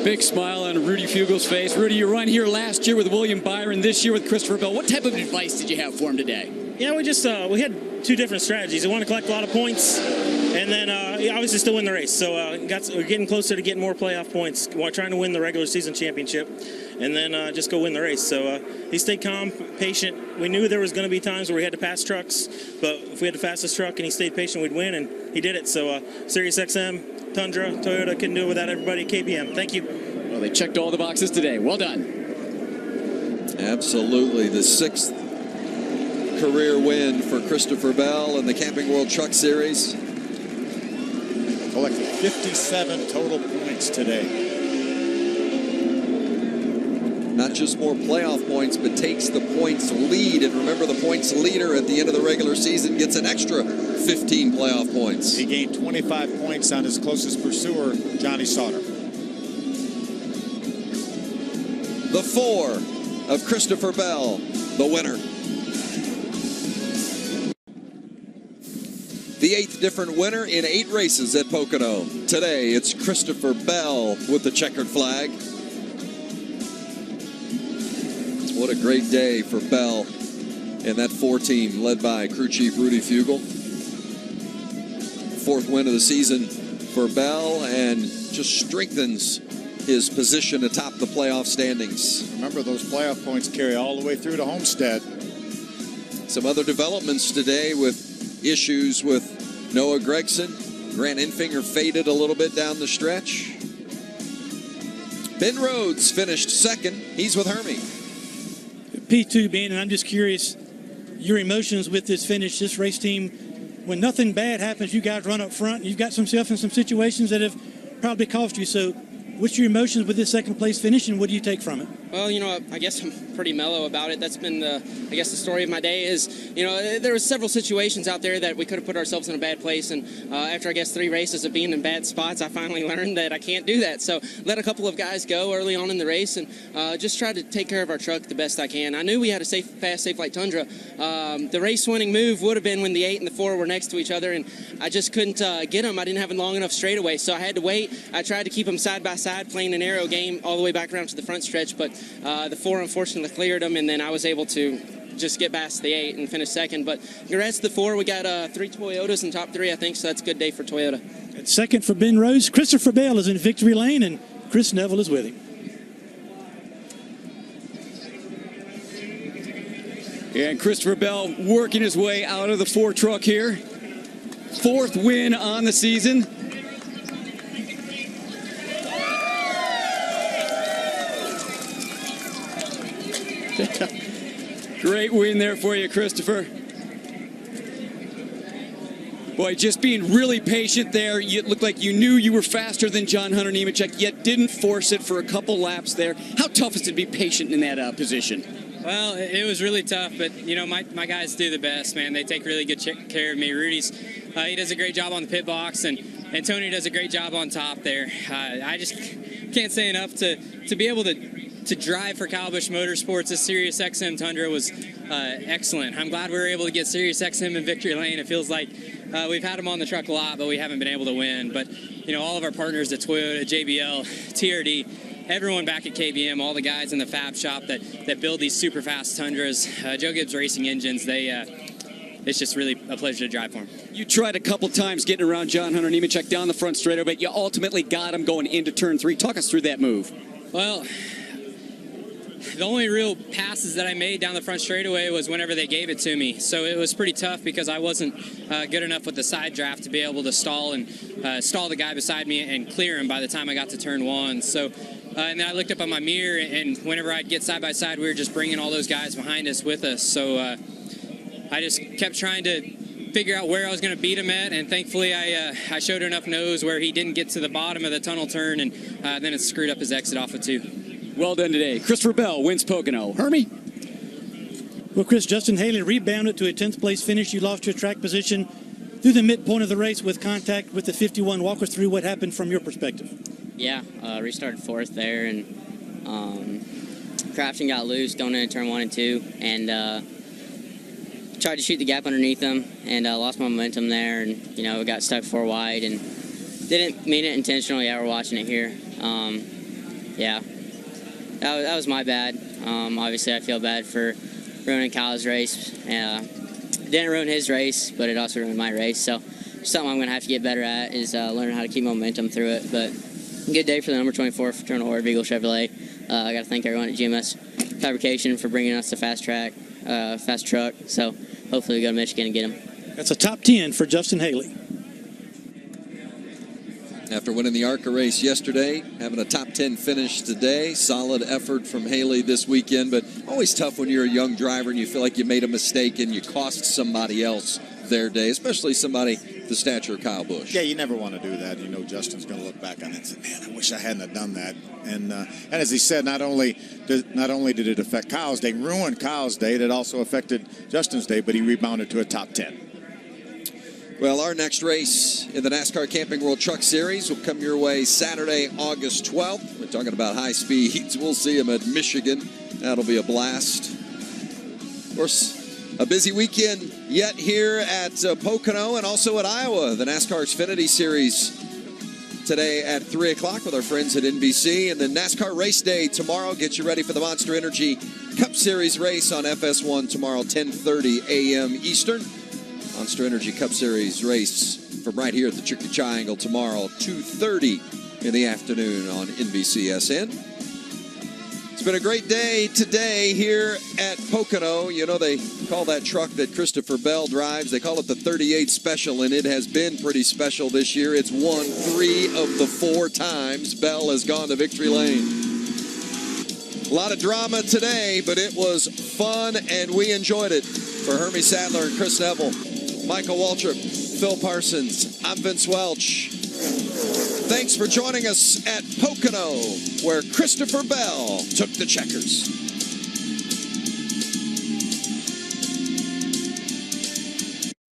Big smile on Rudy Fugle's face. Rudy, you run here last year with William Byron, this year with Christopher Bell. What type of advice did you have for him today? Yeah, we just we had 2 different strategies. We want to collect a lot of points, and then obviously still win the race. So we're getting closer to getting more playoff points. We're trying to win the regular season championship, and then just go win the race. So he stayed calm, patient. We knew there was going to be times where we had to pass trucks, but if we had the fastest truck and he stayed patient, we'd win, and he did it. So SiriusXM, Tundra, Toyota couldn't do it without everybody at KBM. Thank you. Well, they checked all the boxes today. Well done. Absolutely. The 6th career win for Christopher Bell in the Camping World Truck Series. Collected 57 total points today. Not just more playoff points, but takes the points lead. And remember, the points leader at the end of the regular season gets an extra 15 playoff points. He gained 25 points on his closest pursuer, Johnny Sauter. The 4 of Christopher Bell, the winner. The 8th different winner in 8 races at Pocono. Today, it's Christopher Bell with the checkered flag. What a great day for Bell and that 4 team led by crew chief Rudy Fugel. 4th win of the season for Bell and just strengthens his position atop the playoff standings. Remember, those playoff points carry all the way through to Homestead. Some other developments today with issues with Noah Gregson. Grant Enfinger faded a little bit down the stretch. Ben Rhodes finished 2nd. He's with Hermie. P2 being, and I'm just curious, your emotions with this finish, this race team, when nothing bad happens, you guys run up front. You've got yourself in some situations that have probably cost you. So what's your emotions with this 2nd place finish, and what do you take from it? Well, I guess I'm pretty mellow about it. That's been the story of my day is, there was several situations out there that we could have put ourselves in a bad place. And after, 3 races of being in bad spots, I finally learned that I can't do that. So let a couple of guys go early on in the race and just tried to take care of our truck the best I can. I knew we had a fast, safe like Tundra. The race-winning move would have been when the 8 and the 4 were next to each other, and I just couldn't get them. I didn't have a long enough straightaway, so I had to wait. I tried to keep them side by side, playing an arrow game all the way back around to the front stretch, but the 4 unfortunately cleared them, and then I was able to just get past the 8 and finish 2nd. But congrats to the 4. We got 3 Toyotas in top 3, I think, so that's a good day for Toyota. At 2nd for Ben Rhodes, Christopher Bell is in victory lane, and Chris Neville is with him. And Christopher Bell working his way out of the 4 truck here. 4th win on the season. Great win there for you, Christopher. Boy, just being really patient there. You looked like you knew you were faster than John Hunter Nemechek, yet didn't force it for a couple laps there. How tough is it to be patient in that position? Well, it was really tough, but, my guys do the best, man. They take really good care of me. Rudy's, he does a great job on the pit box, and Tony does a great job on top there. I just can't say enough to be able to drive for Kyle Busch Motorsports. This Sirius XM Tundra was excellent. I'm glad we were able to get Sirius XM in victory lane. It feels like we've had them on the truck a lot, but we haven't been able to win. But, all of our partners at Toyota, JBL, TRD, everyone back at KBM, all the guys in the fab shop that build these super fast Tundras, Joe Gibbs Racing engines, it's just really a pleasure to drive for them. You tried a couple times getting around John Hunter Nemechek down the front straightaway, but you ultimately got him going into turn 3. Talk us through that move. Well, the only real passes that I made down the front straightaway was whenever they gave it to me. So it was pretty tough because I wasn't good enough with the side draft to be able to stall the guy beside me and clear him by the time I got to turn 1. So, and then I looked up on my mirror, and whenever I'd get side by side, we were just bringing all those guys behind us with us. So I just kept trying to figure out where I was going to beat him at, and thankfully I showed enough nose where he didn't get to the bottom of the tunnel turn, and then it screwed up his exit off of 2. Well done today. Christopher Bell wins Pocono. Hermie? Well, Chris, Justin Haley rebounded to a 10th place finish. You lost your track position through the midpoint of the race with contact with the 51. Walk us through what happened from your perspective. Yeah, restarted 4th there, and Crafton got loose going into turn 1 and 2, and tried to shoot the gap underneath them, and lost my momentum there, and got stuck 4 wide, and didn't mean it intentionally. Yeah, we're watching it here. Yeah, that was my bad. Obviously, I feel bad for ruining Kyle's race. Didn't ruin his race, but it also ruined my race. So something I'm going to have to get better at is learning how to keep momentum through it. But good day for the number 24 fraternal order, Beagle Chevrolet. I got to thank everyone at GMS Fabrication for bringing us the fast truck. So hopefully we go to Michigan and get him. That's a top 10 for Justin Haley. After winning the ARCA race yesterday, having a top 10 finish today. Solid effort from Haley this weekend, but always tough when you're a young driver and you feel like you made a mistake and you cost somebody else their day, especially somebody the stature of Kyle Busch. Yeah, you never want to do that. You know, Justin's going to look back on it and say, man, I wish I hadn't have done that. And as he said, not only did it affect Kyle's day, ruined Kyle's day, it also affected Justin's day, but he rebounded to a top 10. Well, our next race in the NASCAR Camping World Truck Series will come your way Saturday, August 12th. We're talking about high speeds. We'll see them at Michigan. That'll be a blast. Of course, a busy weekend yet here at Pocono and also at Iowa. The NASCAR Xfinity Series today at 3 o'clock with our friends at NBC. And then NASCAR Race Day tomorrow. Get you ready for the Monster Energy Cup Series race on FS1 tomorrow, 10:30 a.m. Eastern. Monster Energy Cup Series race from right here at the Chicken Triangle tomorrow, 2:30 in the afternoon on NBCSN. It's been a great day today here at Pocono. You know, they call that truck that Christopher Bell drives, they call it the 38 Special, and it has been pretty special this year. It's won 3 of the 4 times Bell has gone to victory lane. A lot of drama today, but it was fun, and we enjoyed it. For Hermie Sadler and Chris Neville, Michael Waltrip, Phil Parsons, I'm Vince Welch. Thanks for joining us at Pocono, where Christopher Bell took the checkers.